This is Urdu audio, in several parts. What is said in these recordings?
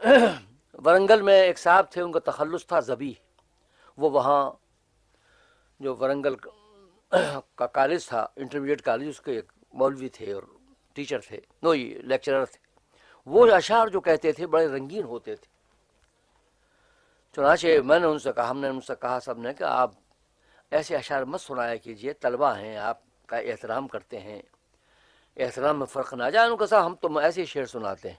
ورنگل میں ایک صاحب تھے، ان کا تخلص تھا ذبیح. وہ وہاں جو ورنگل کا کالج تھا، انٹرمیڈیٹ کالج، اس کے ایک مولوی تھے اور ٹیچر تھے، لیکچرر تھے. وہ اشعار جو کہتے تھے بڑے رنگین ہوتے تھے. چنانچہ میں نے ان سے کہا، ہم نے ان سے کہا سب نے کہ آپ ایسے اشعار مت سنایا کیجئے، طلبہ ہیں، آپ کا احترام کرتے ہیں، احترام میں فرق نہ جائے. ان کو صاحب ہم تو ایسے شعر سناتے ہیں.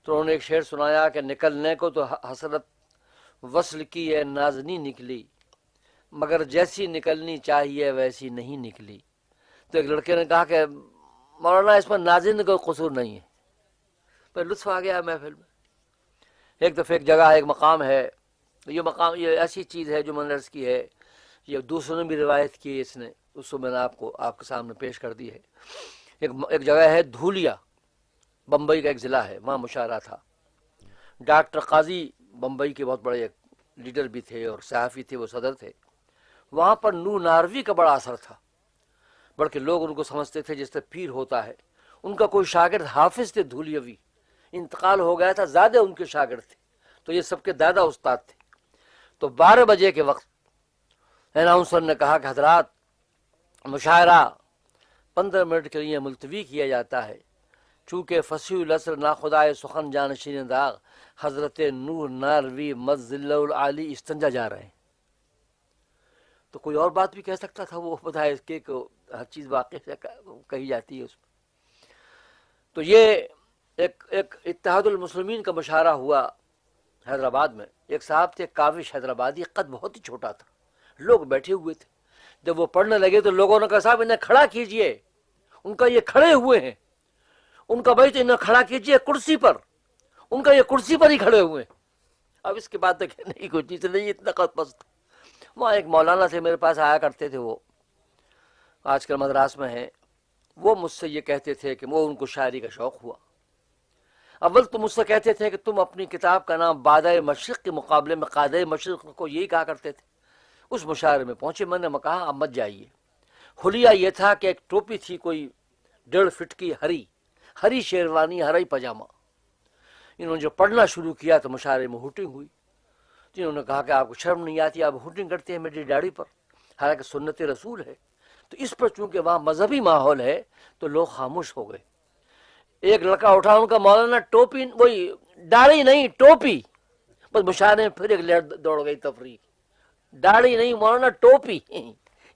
تو انہوں نے ایک شعر سنایا کہ نکلنے کو تو حسرت وصل کی ہے نازنی نکلی، مگر جیسی نکلنی چاہیے ویسی نہیں نکلی. تو ایک لڑکے نے کہا کہ مولانا اس میں نازن کا قصور نہیں ہے. پھر لطف آ گیا محفل میں. ایک دفعہ ایک جگہ ایک مقام ہے، یہ مقام یہ ایسی چیز ہے جو میں نے عرض کی ہے، یہ دوسروں نے بھی روایت کی ہے، اس نے اس کو میں نے آپ کے سامنے پیش کر دی ہے. ایک جگہ ہے دھولیا، بمبئی کا ایک ضلع ہے، وہاں مشاعرہ تھا. ڈاکٹر قاضی بمبئی کے بہت بڑے ایک لیڈر بھی تھے اور صحافی تھے، وہ صدر تھے. وہاں پر نور ناروی کا بڑا اثر تھا، بلکہ لوگ ان کو سمجھتے تھے جس طرح پیر ہوتا ہے. ان کا کوئی شاگرد حافظ تھے دھولیوی، انتقال ہو گیا تھا، زیادہ ان کے شاگرد تھے، تو یہ سب کے دادا استاد تھے. تو 12 بجے کے وقت اناؤنسر نے کہا کہ حضرات مشاعرہ 15 منٹ کے لیے ملتوی کیا جاتا ہے، چونکہ فصیح الاسر ناخدائے سخن جانشین داغ حضرت نور ناروی مظل العالی استنجا جا رہے ہیں. تو کوئی اور بات بھی کہہ سکتا تھا، وہ بتائے اس کے ہر چیز واقع سے کہی جاتی ہے اس میں. تو یہ ایک اتحاد المسلمین کا مشاعرہ ہوا حیدرآباد میں. ایک صاحب تھے کاوش حیدرآبادی، قد بہت ہی چھوٹا تھا، لوگ بیٹھے ہوئے تھے. جب وہ پڑھنے لگے تو لوگوں نے کہا صاحب انہیں کھڑا کیجئے، ان کا یہ کھڑے ہوئے ہیں. ان کا بھائی تو انہیں کھڑا کیجئے کرسی پر، ان کا یہ کرسی پر ہی کھڑے ہوئے ہیں. اب اس کے بعد تو کہنے کی کوئی چیز نہیں، اتنا قد پست. وہاں ایک مولانا تھے، میرے پاس آیا کرتے تھے، وہ آج کل مدراس میں ہیں. وہ مجھ سے یہ کہتے تھے کہ وہ ان کو شاعری کا شوق ہوا. اول تو مجھ سے کہتے تھے کہ تم اپنی کتاب کا نام بادۂ مشرق کے مقابلے میں قادۂ مشرق کو یہی کہا کرتے تھے. اس مشاعرے میں پہنچے، میں نے کہا اب مت جائیے. حلیہ یہ تھا کہ ایک ٹوپی تھی کوئی 1.5 فٹ کی، ہری شیروانی، ہری پاجامہ. انہوں نے جو پڑھنا شروع کیا تو مشاعرے میں ہوٹنگ ہوئی. تو انہوں نے کہا کہ آپ کو شرم نہیں آتی، آپ ہوٹنگ کرتے ہیں میری داڑھی پر، حالانکہ سنت رسول ہے. تو اس پر چونکہ وہاں مذہبی ماحول ہے تو لوگ خاموش ہو گئے. ایک لڑکا اٹھا، ان کا مولانا ٹوپی، وہی داڑھی نہیں ٹوپی. بس مشاعرے میں پھر ایک لہر دوڑ گئی تفریح، داڑھی نہیں مولانا ٹوپی.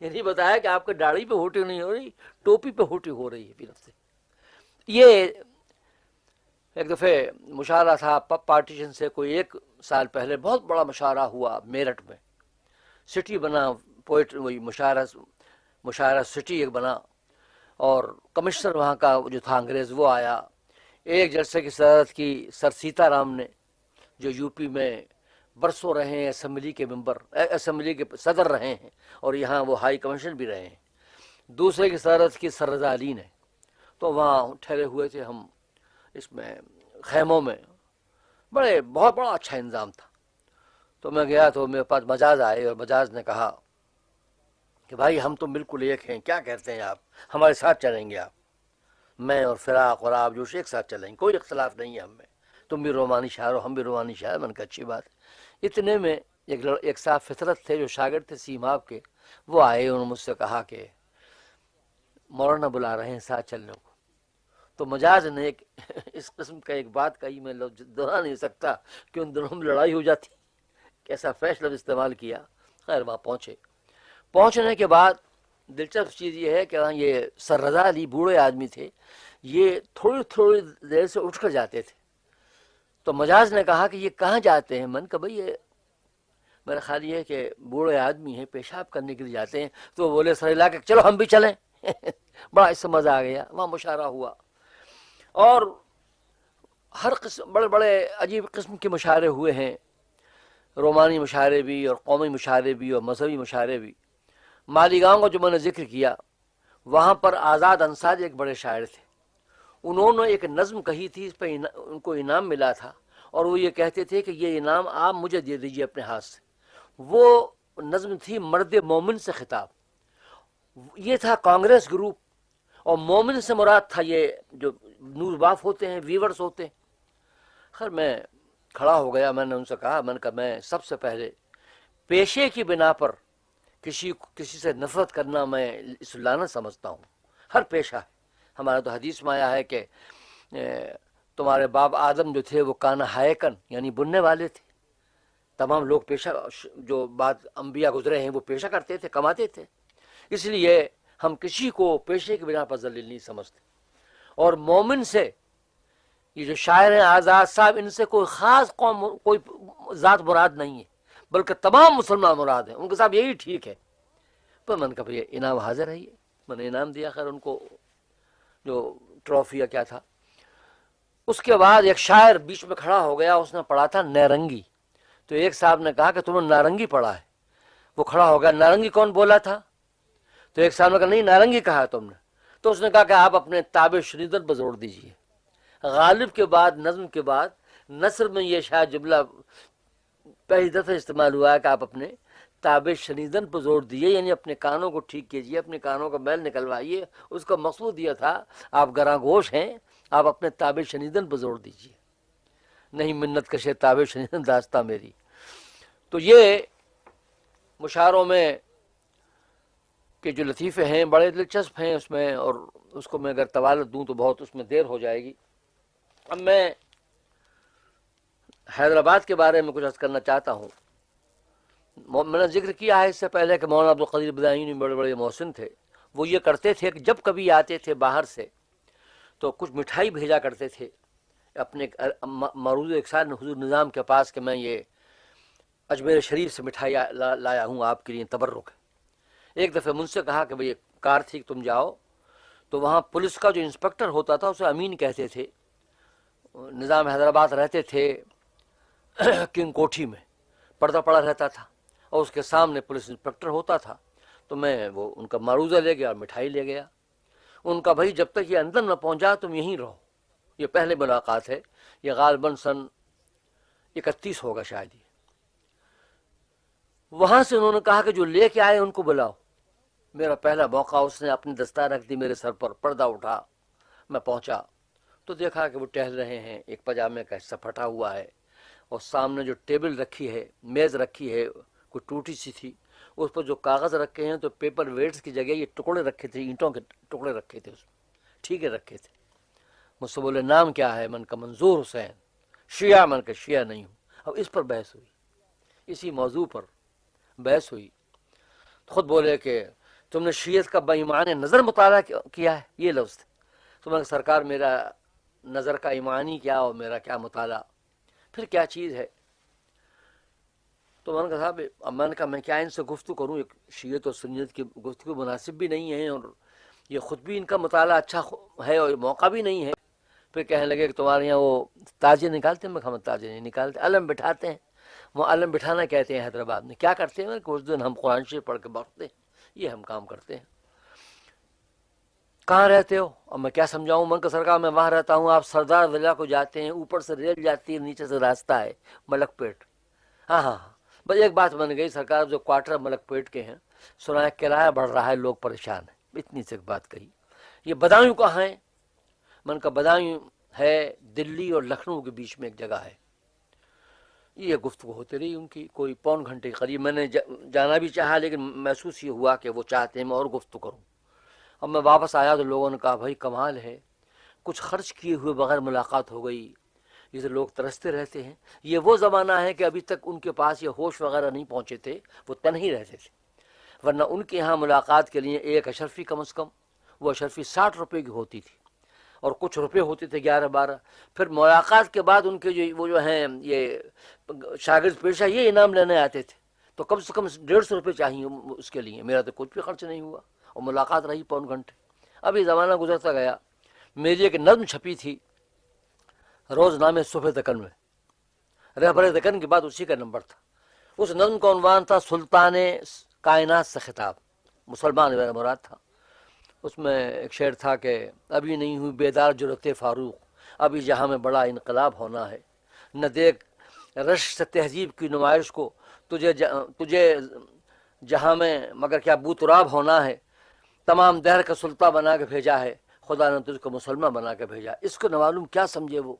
یعنی بتایا کہ آپ کے داڑھی پہ ہوٹی نہیں ہو رہی، ٹوپی پہ ہوٹی ہو رہی ہے پھر سے. یہ ایک دفعہ مشاعرہ تھا پارٹیشن سے کوئی 1 سال پہلے، بہت بڑا مشاعرہ ہوا میرٹھ میں. سٹی بنا، پوئٹری وہی مشاعرہ سٹی ایک بنا، اور کمشنر وہاں کا جو تھا انگریز وہ آیا. ایک جلسے کی صدارت کی سر سیتا رام نے، جو یو پی میں برسوں رہے ہیں، اسمبلی کے صدر رہے ہیں، اور یہاں وہ ہائی کمشنر بھی رہے ہیں. دوسرے کی صدارت کی سر رضا علی نے. تو وہاں ٹھہرے ہوئے تھے ہم اس میں خیموں میں، بہت بڑا اچھا انتظام تھا. تو میں گیا تو میرے پاس مجاز آئے، اور مجاز نے کہا کہ بھائی ہم تو بالکل ایک ہیں، کیا کہتے ہیں آپ، ہمارے ساتھ چلیں گے آپ، میں اور فراق اور آپ جوش ایک ساتھ چلیں گے، کوئی اختلاف نہیں ہے ہم میں، تم بھی رومانی شاعر ہو ہم بھی رومانی شاعر. من کا اچھی بات ہے. اتنے میں ایک صاحب فطرت تھے جو شاگرد تھے سیماب کے، وہ آئے، انہوں نے مجھ سے کہا کہ مولانا بلا رہے ہیں ساتھ چلنے کو. تو مجاز نے اس قسم کا ایک بات کہی، میں دہرا نہیں سکتا کہ ان دونوں میں لڑائی ہو جاتی، کیسا فیش لفظ استعمال کیا. خیر وہاں پہنچنے کے بعد دلچسپ چیز یہ ہے کہ وہاں یہ سر رضا علی بوڑھے آدمی تھے، یہ تھوڑی دیر سے اٹھ کر جاتے تھے. تو مجاز نے کہا کہ یہ کہاں جاتے ہیں؟ من کہ بھئی یہ میرا خیال یہ ہے کہ بوڑھے آدمی ہیں، پیشاب کرنے کے لیے جاتے ہیں. تو وہ بولے سر ہلا کے چلو ہم بھی چلیں. بڑا اس سے مزہ آ گیا. وہاں مشاعرہ ہوا، اور ہر قسم بڑے عجیب قسم کے مشاعرے ہوئے ہیں، رومانی مشاعرے بھی اور قومی مشاعرے بھی اور مذہبی مشاعرے بھی. مالیگاؤں کا جو میں نے ذکر کیا، وہاں پر آزاد انصاری ایک بڑے شاعر تھے. انہوں نے ایک نظم کہی تھی، اس پہ ان کو انعام ملا تھا، اور وہ یہ کہتے تھے کہ یہ انعام آپ مجھے دے دیجئے اپنے ہاتھ سے. وہ نظم تھی مرد مومن سے خطاب. یہ تھا کانگریس گروپ، اور مومن سے مراد تھا یہ جو نور باف ہوتے ہیں، ویورز ہوتے ہیں. خیر میں کھڑا ہو گیا. میں نے ان سے کہا, میں نے کہا میں سب سے پہلے پیشے کی بنا پر کسی سے نفرت کرنا میں اس لعنت سمجھتا ہوں. ہر پیشہ, ہمارا تو حدیث میں آیا ہے کہ تمہارے باپ آدم جو تھے وہ کانا ہائکن یعنی بننے والے تھے. تمام لوگ پیشہ, جو بعد انبیاء گزرے ہیں وہ پیشہ کرتے تھے, کماتے تھے. اس لیے ہم کسی کو پیشے کی بنا پر ذلیل نہیں سمجھتے. اور مومن سے, یہ جو شاعر ہیں آزاد صاحب, ان سے کوئی خاص قوم, کوئی ذات مراد نہیں ہے, بلکہ تمام مسلمان مراد ہیں. ان کے ساتھ یہی ٹھیک ہے. پر من کا یہ انعام حاضر ہے. یہ میں نے انعام دیا خیر ان کو, جو ٹرافی یا کیا تھا. اس کے بعد ایک شاعر بیچ میں کھڑا ہو گیا, اس نے پڑھا تھا نیرنگی. تو ایک صاحب نے کہا کہ تم نے نارنگی پڑھا ہے. وہ کھڑا ہو گیا, نارنگی کون بولا تھا؟ تو ایک صاحب نے کہا نہیں نارنگی کہا ہے تم نے. تو اس نے کہا کہ آپ اپنے تاب شنیدت پر زور دیجیے. غالب کے بعد, نظم کے بعد نثر میں یہ شاید جملہ پہلی دفعہ استعمال ہوا ہے کہ آپ اپنے تاب شنیدن پر زور دیے, یعنی اپنے کانوں کو ٹھیک کیجیے, اپنے کانوں کا میل نکلوائیے. اس کا مقصود یہ تھا آپ گراں گوش ہیں, آپ اپنے تاب شنیدن پر زور دیجیے, نہیں منت کشے تاب شنیدن داستہ میری. تو یہ مشاعروں میں کہ جو لطیفے ہیں بڑے دلچسپ ہیں اس میں, اور اس کو میں اگر طوالت دوں تو بہت اس میں دیر ہو جائے گی. اب میں حیدرآباد کے بارے میں کچھ عرض کرنا چاہتا ہوں. میں نے ذکر کیا ہے اس سے پہلے کہ مولانا عبدالقدیر بدایونی بڑے بڑے محسن تھے. وہ یہ کرتے تھے کہ جب کبھی آتے تھے باہر سے تو کچھ مٹھائی بھیجا کرتے تھے اپنے معروض اقصاد حضور نظام کے پاس کہ میں یہ اجمیر شریف سے مٹھائی لایا ہوں آپ کے لیے تبرک. ایک دفعہ مجھ سے کہا کہ بھئی کار تھی تم جاؤ, تو وہاں پولیس کا جو انسپکٹر ہوتا تھا اسے امین کہتے تھے. نظام حیدرآباد رہتے تھے کنگ کوٹھی میں, پردہ پڑا رہتا تھا, اور اس کے سامنے پولیس انسپکٹر ہوتا تھا. تو میں وہ ان کا معروضہ لے گیا اور مٹھائی لے گیا. ان کا بھائی جب تک یہ اندر نہ پہنچا تم یہیں رہو. یہ پہلے ملاقات ہے, یہ غالباً سن 31 ہوگا شاید. یہ وہاں سے انہوں نے کہا کہ جو لے کے آئے ان کو بلاؤ. میرا پہلا موقع, اس نے اپنی دستار رکھ دی میرے سر پر, پردہ اٹھا, میں پہنچا تو دیکھا کہ وہ ٹہل رہے ہیں, ایک پاجامے کا حصہ پھٹا ہوا ہے, اور سامنے جو ٹیبل رکھی ہے, میز رکھی ہے, کوئی ٹوٹی سی تھی, اس پر جو کاغذ رکھے ہیں تو پیپر ویٹس کی جگہ یہ ٹکڑے رکھے تھے, اینٹوں کے ٹکڑے رکھے تھے, اس میں ٹھیک ہے رکھے تھے. مجھ سے بولے نام کیا ہے؟ من کا منظور حسین. شیعہ؟ من کا شیعہ نہیں ہوں. اب اس پر بحث ہوئی, اسی موضوع پر بحث ہوئی. خود بولے کہ تم نے شیعت کا بےایمان نظر مطالعہ کیا ہے, یہ لفظ تھے. تو میں نے سرکار میرا نظر کا ایمانی کیا اور میرا کیا مطالعہ, پھر کیا چیز ہے. تو میں نے کہا صاحب, اب میں نے کہا میں کیا ان سے گفتگو کروں, ایک شیعت اور سنیت کی گفتگو مناسب بھی نہیں ہے, اور یہ خود بھی ان کا مطالعہ اچھا ہے اور موقع بھی نہیں ہے. پھر کہنے لگے کہ تمہارے یہاں وہ تاجے نکالتے ہیں. میں کہا تاجے نہیں نکالتے, علم بٹھاتے ہیں. وہ علم بٹھانا کہتے ہیں حیدرآباد میں. کیا کرتے ہیں کہ اس دن ہم قرآن شریف پڑھ کے بخشتے ہیں, یہ ہم کام کرتے ہیں. کہاں رہتے ہو؟ اور میں کیا سمجھاؤں. من کا سرکار میں وہاں رہتا ہوں. آپ سردار ضلع کو جاتے ہیں, اوپر سے ریل جاتی ہے, نیچے سے راستہ ہے ملک پیٹ. ہاں ہاں ہاں, بس ایک بات بن گئی, سرکار جو کوارٹر ملک پیٹ کے ہیں سنا ہے کرایہ بڑھ رہا ہے, لوگ پریشان ہیں. اتنی سی بات کہی. یہ بدایوں کہاں ہیں؟ من کا بدایوں ہے دلی اور لکھنؤ کے بیچ میں ایک جگہ ہے. یہ گفتگو ہوتی رہی ان کی کوئی پون گھنٹے کے قریب. میں نے جانا بھی چاہا لیکن محسوس یہ ہوا کہ وہ چاہتے ہیں میں اور گفتگو کروں. اب میں واپس آیا تو لوگوں نے کہا بھائی کمال ہے, کچھ خرچ کیے ہوئے بغیر ملاقات ہو گئی. جسے لوگ ترستے رہتے ہیں. یہ وہ زمانہ ہے کہ ابھی تک ان کے پاس یہ ہوش وغیرہ نہیں پہنچے تھے, وہ تنہی رہتے تھے. ورنہ ان کے ہاں ملاقات کے لیے ایک اشرفی کم از کم, وہ اشرفی 60 روپے کی ہوتی تھی, اور کچھ روپے ہوتے تھے 11-12. پھر ملاقات کے بعد ان کے جو وہ جو ہیں یہ شاگرد پیشہ یہ انعام لینے آتے تھے, تو کم سے کم 150 روپے چاہیے اس کے لیے. میرا تو کچھ بھی خرچ نہیں ہوا, اور ملاقات رہی پون گھنٹے. اب یہ زمانہ گزرتا گیا. میری ایک نظم چھپی تھی روز نامے صبح دکن میں, رہبر دکن کے بعد اسی کا نمبر تھا. اس نظم کا عنوان تھا سلطان کائنات سے خطاب, مسلمان میرا مراد تھا. اس میں ایک شعر تھا کہ ابھی نہیں ہوئی بیدار جرت فاروق, ابھی جہاں میں بڑا انقلاب ہونا ہے. نہ دیکھ رشک سے تہذیب کی نمائش کو, تجھے جہاں میں مگر کیا بوتراب ہونا ہے. تمام دہر کا سلطان بنا کے بھیجا ہے خدا نے تجھ کو مسلمان بنا کے بھیجا. اس کو نہ معلوم کیا سمجھے وہ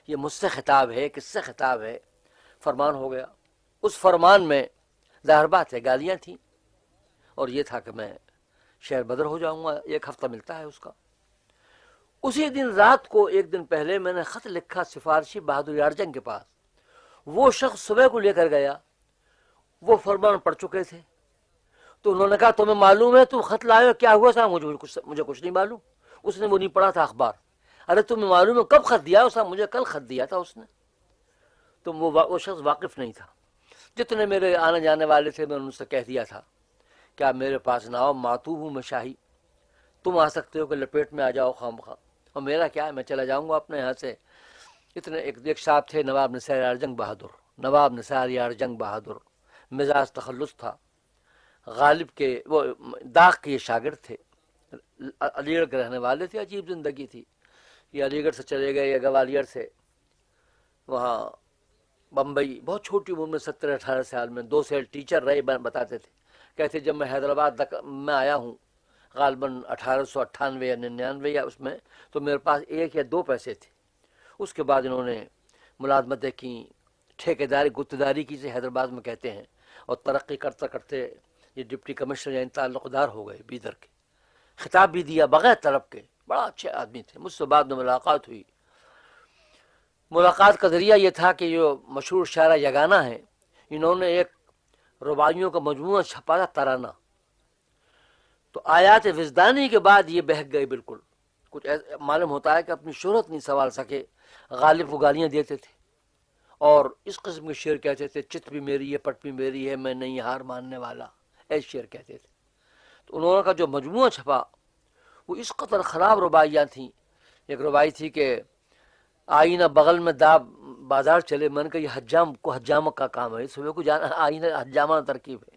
یہ مجھ سے خطاب ہے، کس سے خطاب ہے؟ فرمان ہو گیا۔ اس فرمان میں ظاہر بات ہے گالیاں تھیں، اور یہ تھا کہ میں شہر بدر ہو جاؤں گا، 1 ہفتہ ملتا ہے اس کا۔ اسی دن رات کو، 1 دن پہلے، میں نے خط لکھا سفارشی بہادر یار جنگ کے پاس۔ وہ شخص صبح کو لے کر گیا، وہ فرمان پڑھ چکے تھے۔ تو انہوں نے کہا تمہیں معلوم ہے تم خط لائے ہو، کیا ہوا؟ صاحب مجھے کچھ نہیں معلوم۔ اس نے وہ نہیں پڑھا تھا اخبار۔ ارے تمہیں معلوم ہے کب خط دیا؟ صاحب مجھے کل خط دیا تھا اس نے۔ تو وہ شخص واقف نہیں تھا۔ جتنے میرے آنے جانے والے تھے میں نے ان سے کہہ دیا تھا کیا میرے پاس نہ آؤ، ماتوب ہوں میں شاہی، تم آ سکتے ہو کہ لپیٹ میں آ جاؤ خام خواہ، اور میرا کیا ہے، میں چلا جاؤں گا اپنے یہاں سے۔ اتنے ایک صاحب تھے نواب نثار یار جنگ بہادر، نواب نثار یار جنگ بہادر، مزاج تخلص تھا، غالب کے وہ داغ کے یہ شاگرد تھے، علی گڑھ کے رہنے والے تھے، عجیب زندگی تھی۔ یہ علی گڑھ سے چلے گئے، یا گوالیئر سے وہاں بمبئی، بہت چھوٹی عمر میں 17-18 سال میں 2 سال ٹیچر رہے، بتاتے تھے، کہتے جب میں حیدرآباد میں آیا ہوں غالباً 1898 یا 99 یا اس میں، تو میرے پاس 1 یا 2 پیسے تھے۔ اس کے بعد انہوں نے ملازمتیں کی، ٹھیکیداری گتداری کی سے حیدرآباد میں کہتے ہیں، اور ترقی کرتے کرتے یہ ڈپٹی کمشنر یعنی تعلق دار ہو گئے بیدر کے۔ خطاب بھی دیا بغیر طلب کے، بڑا اچھے آدمی تھے۔ مجھ سے بعد میں ملاقات ہوئی۔ ملاقات کا ذریعہ یہ تھا کہ جو مشہور شاعر یگانہ ہیں، انہوں نے ایک رباعیوں کا مجموعہ چھپا تھا ترانہ، تو آیات وجدانی کے بعد یہ بہک گئے بالکل۔ کچھ معلوم ہوتا ہے کہ اپنی شہرت نہیں سنبھال سکے، غالب کو گالیاں دیتے تھے، اور اس قسم کے شعر کہتے تھے، چت بھی میری ہے پٹ بھی میری ہے میں نہیں ہار ماننے والا، ایسے شعر کہتے تھے۔ تو انہوں کا جو مجموعہ چھپا وہ اس قدر خراب رباعیاں تھیں۔ ایک رباعی تھی کہ آئینہ بغل میں داب بازار چلے، میں نے کہا یہ حجام کو حجامہ کا کام ہے، صبح کو جانا آئینہ حجامہ ترکیب ہے۔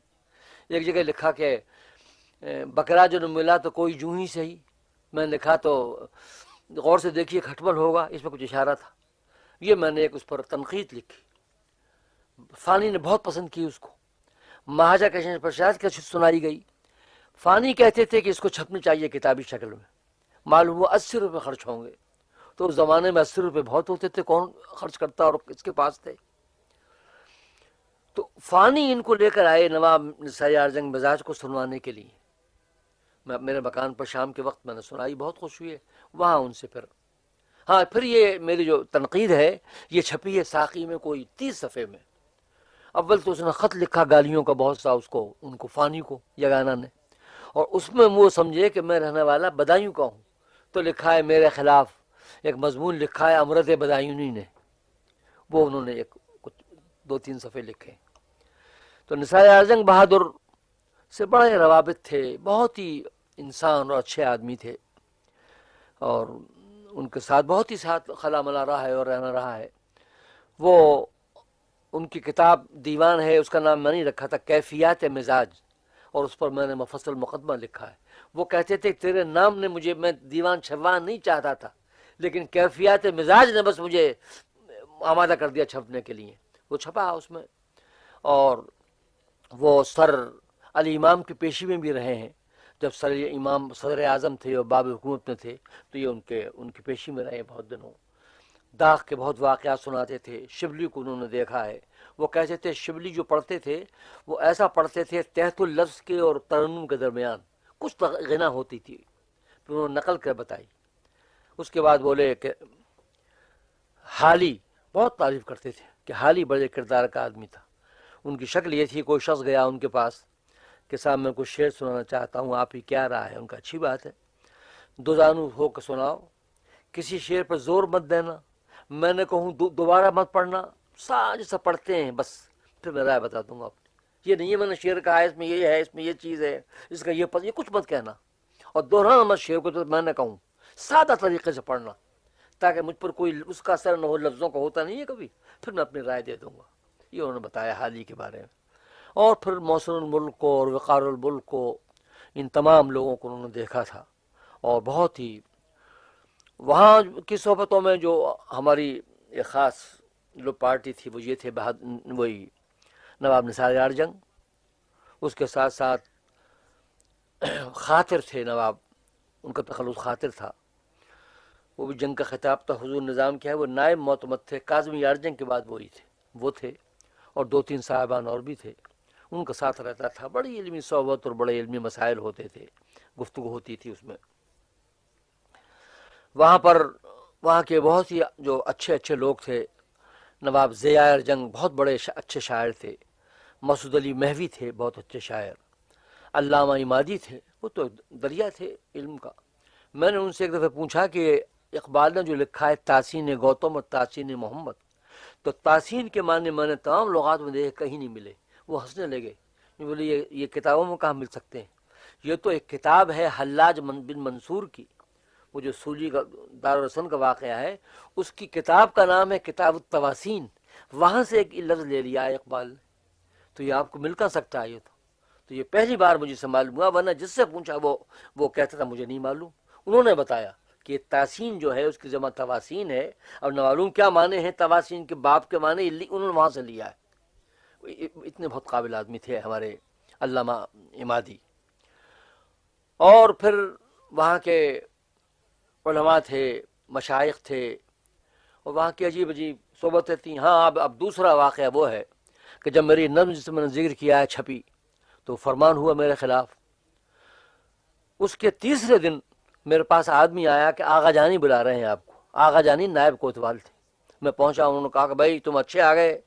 ایک جگہ لکھا کہ بکرا جو ملا تو کوئی جوں ہی صحیح، میں نے لکھا تو غور سے دیکھیے کھٹمل ہوگا، اس میں کچھ اشارہ تھا۔ یہ میں نے ایک اس پر تنقید لکھی، فانی نے بہت پسند کی اس کو، مہاجہ کشن پرشاد کی سنائی گئی۔ فانی کہتے تھے کہ اس کو چھپنی چاہیے کتابی شکل میں، معلوم ہوا 80 روپے خرچ ہوں گے، تو اس زمانے میں 80 روپے بہت ہوتے تھے، کون خرچ کرتا اور کس کے پاس تھے۔ تو فانی ان کو لے کر آئے نواب نثار یار جنگ مزاج کو سنوانے کے لیے۔ میں میرے مکان پر شام کے وقت میں نے سنائی، بہت خوش ہوئی ہے وہاں ان سے۔ پھر یہ میری جو تنقید ہے یہ چھپی ہے ساقی میں کوئی 30 صفحے میں۔ اول تو اس نے خط لکھا گالیوں کا بہت سا اس کو، ان کو فانی کو یگانہ نے، اور اس میں وہ سمجھے کہ میں رہنے والا بدایوں کا ہوں، تو لکھا ہے میرے خلاف ایک مضمون لکھا ہے امرت بدایونی نے، وہ انہوں نے ایک کچھ 2-3 صفحے لکھے۔ تو نثار یار جنگ بہادر سے بڑے روابط تھے، بہت ہی انسان اور اچھے آدمی تھے، اور ان کے ساتھ بہت ہی ساتھ خلا ملا رہا ہے اور رہنا رہا ہے۔ وہ ان کی کتاب دیوان ہے، اس کا نام میں نہیں رکھا تھا، کیفیات مزاج، اور اس پر میں نے مفصل مقدمہ لکھا ہے۔ وہ کہتے تھے تیرے نام نے مجھے، میں دیوان چھپوانا نہیں چاہتا تھا، لیکن کیفیات مزاج نے بس مجھے آمادہ کر دیا چھپنے کے لیے، وہ چھپا اس میں۔ اور وہ سر علی امام کی پیشی میں بھی رہے ہیں، جب سر امام صدر اعظم تھے اور باب حکومت میں تھے تو یہ ان کی پیشی میں رہے بہت دنوں۔ داغ کے بہت واقعات سناتے تھے، شبلی کو انہوں نے دیکھا ہے، وہ کہتے تھے شبلی جو پڑھتے تھے وہ ایسا پڑھتے تھے تحت اللفظ کے اور ترنم کے درمیان کچھ غنا ہوتی تھی، پھر انہوں نے نقل کر بتائی۔ اس کے بعد بولے کہ حالی بہت تعریف کرتے تھے کہ حالی بڑے کردار کا آدمی تھا۔ ان کی شکل یہ تھی، کوئی شخص گیا ان کے پاس کہ صاحب میں کچھ شعر سنانا چاہتا ہوں، آپ ہی کیا رہا ہے؟ ان کا اچھی بات ہے، دو زانو ہو کے سناؤ، کسی شعر پر زور مت دینا، میں نے کہوں دوبارہ مت پڑھنا، جیسا پڑھتے ہیں بس، پھر میں رائے بتا دوں گا اپنی۔ یہ نہیں ہے میں نے شعر کہا ہے اس میں یہ ہے، اس میں یہ چیز ہے، اس کا یہ کچھ مت کہنا، اور دہرانا مت شعر کو، تو میں نے کہوں سادہ طریقے سے پڑھنا، تاکہ مجھ پر کوئی اس کا اثر نہ ہو، لفظوں کا ہوتا نہیں ہے کبھی، پھر میں اپنی رائے دے دوں گا۔ یہ انہوں نے بتایا حالی کے بارے میں۔ اور پھر محسن الملک کو اور وقار الملک کو، ان تمام لوگوں کو انہوں نے دیکھا تھا، اور بہت ہی وہاں کی صحبتوں میں جو ہماری ایک خاص جو پارٹی تھی وہ یہ تھے وہی نواب نثار یار جنگ، اس کے ساتھ ساتھ خاطر تھے نواب، ان کا تخلص خاطر تھا، وہ بھی جنگ کا خطاب تھا حضور نظام کیا ہے، وہ نائب معتمد تھے، کاظمی یارجنگ کے بعد وہی تھے، وہ تھے، اور 2-3 صاحبان اور بھی تھے، ان کا ساتھ رہتا تھا، بڑی علمی صحبت اور بڑے علمی مسائل ہوتے تھے، گفتگو ہوتی تھی اس میں۔ وہاں پر وہاں کے بہت ہی جو اچھے اچھے لوگ تھے، نواب ضیاء جنگ بہت بڑے اچھے شاعر تھے، مسعود علی مہوی تھے بہت اچھے شاعر، علامہ عمادی تھے، وہ تو دریا تھے علم کا۔ میں نے ان سے ایک دفعہ پوچھا کہ اقبال نے جو لکھا ہے تحسین گوتم اور تحسین محمد، تو تحسین کے معنی میں نے تمام لغات میں دیکھے، کہیں نہیں ملے۔ وہ ہنسنے لگے، بولے یہ کتابوں میں کہاں مل سکتے ہیں، یہ تو ایک کتاب ہے حلاج بن منصور کی، وہ جو سولی کا دارالحسن کا واقعہ ہے، اس کی کتاب کا نام ہے کتاب التواسین، وہاں سے ایک لفظ لے لیا ہے اقبال نے، تو یہ آپ کو مل کر سکتا ہے، یہ تو یہ پہلی بار مجھے سے معلوم ہوا، ورنہ جس سے پوچھا وہ کہتا تھا مجھے نہیں معلوم۔ انہوں نے بتایا کہ یہ تحسین جو ہے اس کی جمع تواسین ہے، اور نہ معلوم کیا معنی ہیں تواسین کے، باپ کے معنی انہوں نے وہاں سے لیا ہے۔ اتنے بہت قابل آدمی تھے ہمارے علامہ عمادی۔ اور پھر وہاں کے علماء تھے، مشائخ تھے، اور وہاں کی عجیب عجیب صحبتیں تھیں۔ ہاں اب دوسرا واقعہ وہ ہے کہ جب میری نظم جس میں نے ذکر کیا ہے چھپی، تو فرمان ہوا میرے خلاف۔ اس کے تیسرے دن میرے پاس آدمی آیا کہ آغا جانی بلا رہے ہیں آپ کو۔ آغا جانی نائب کوتوال تھے۔ میں پہنچا، انہوں نے کہا کہ بھائی تم اچھے آ گئے،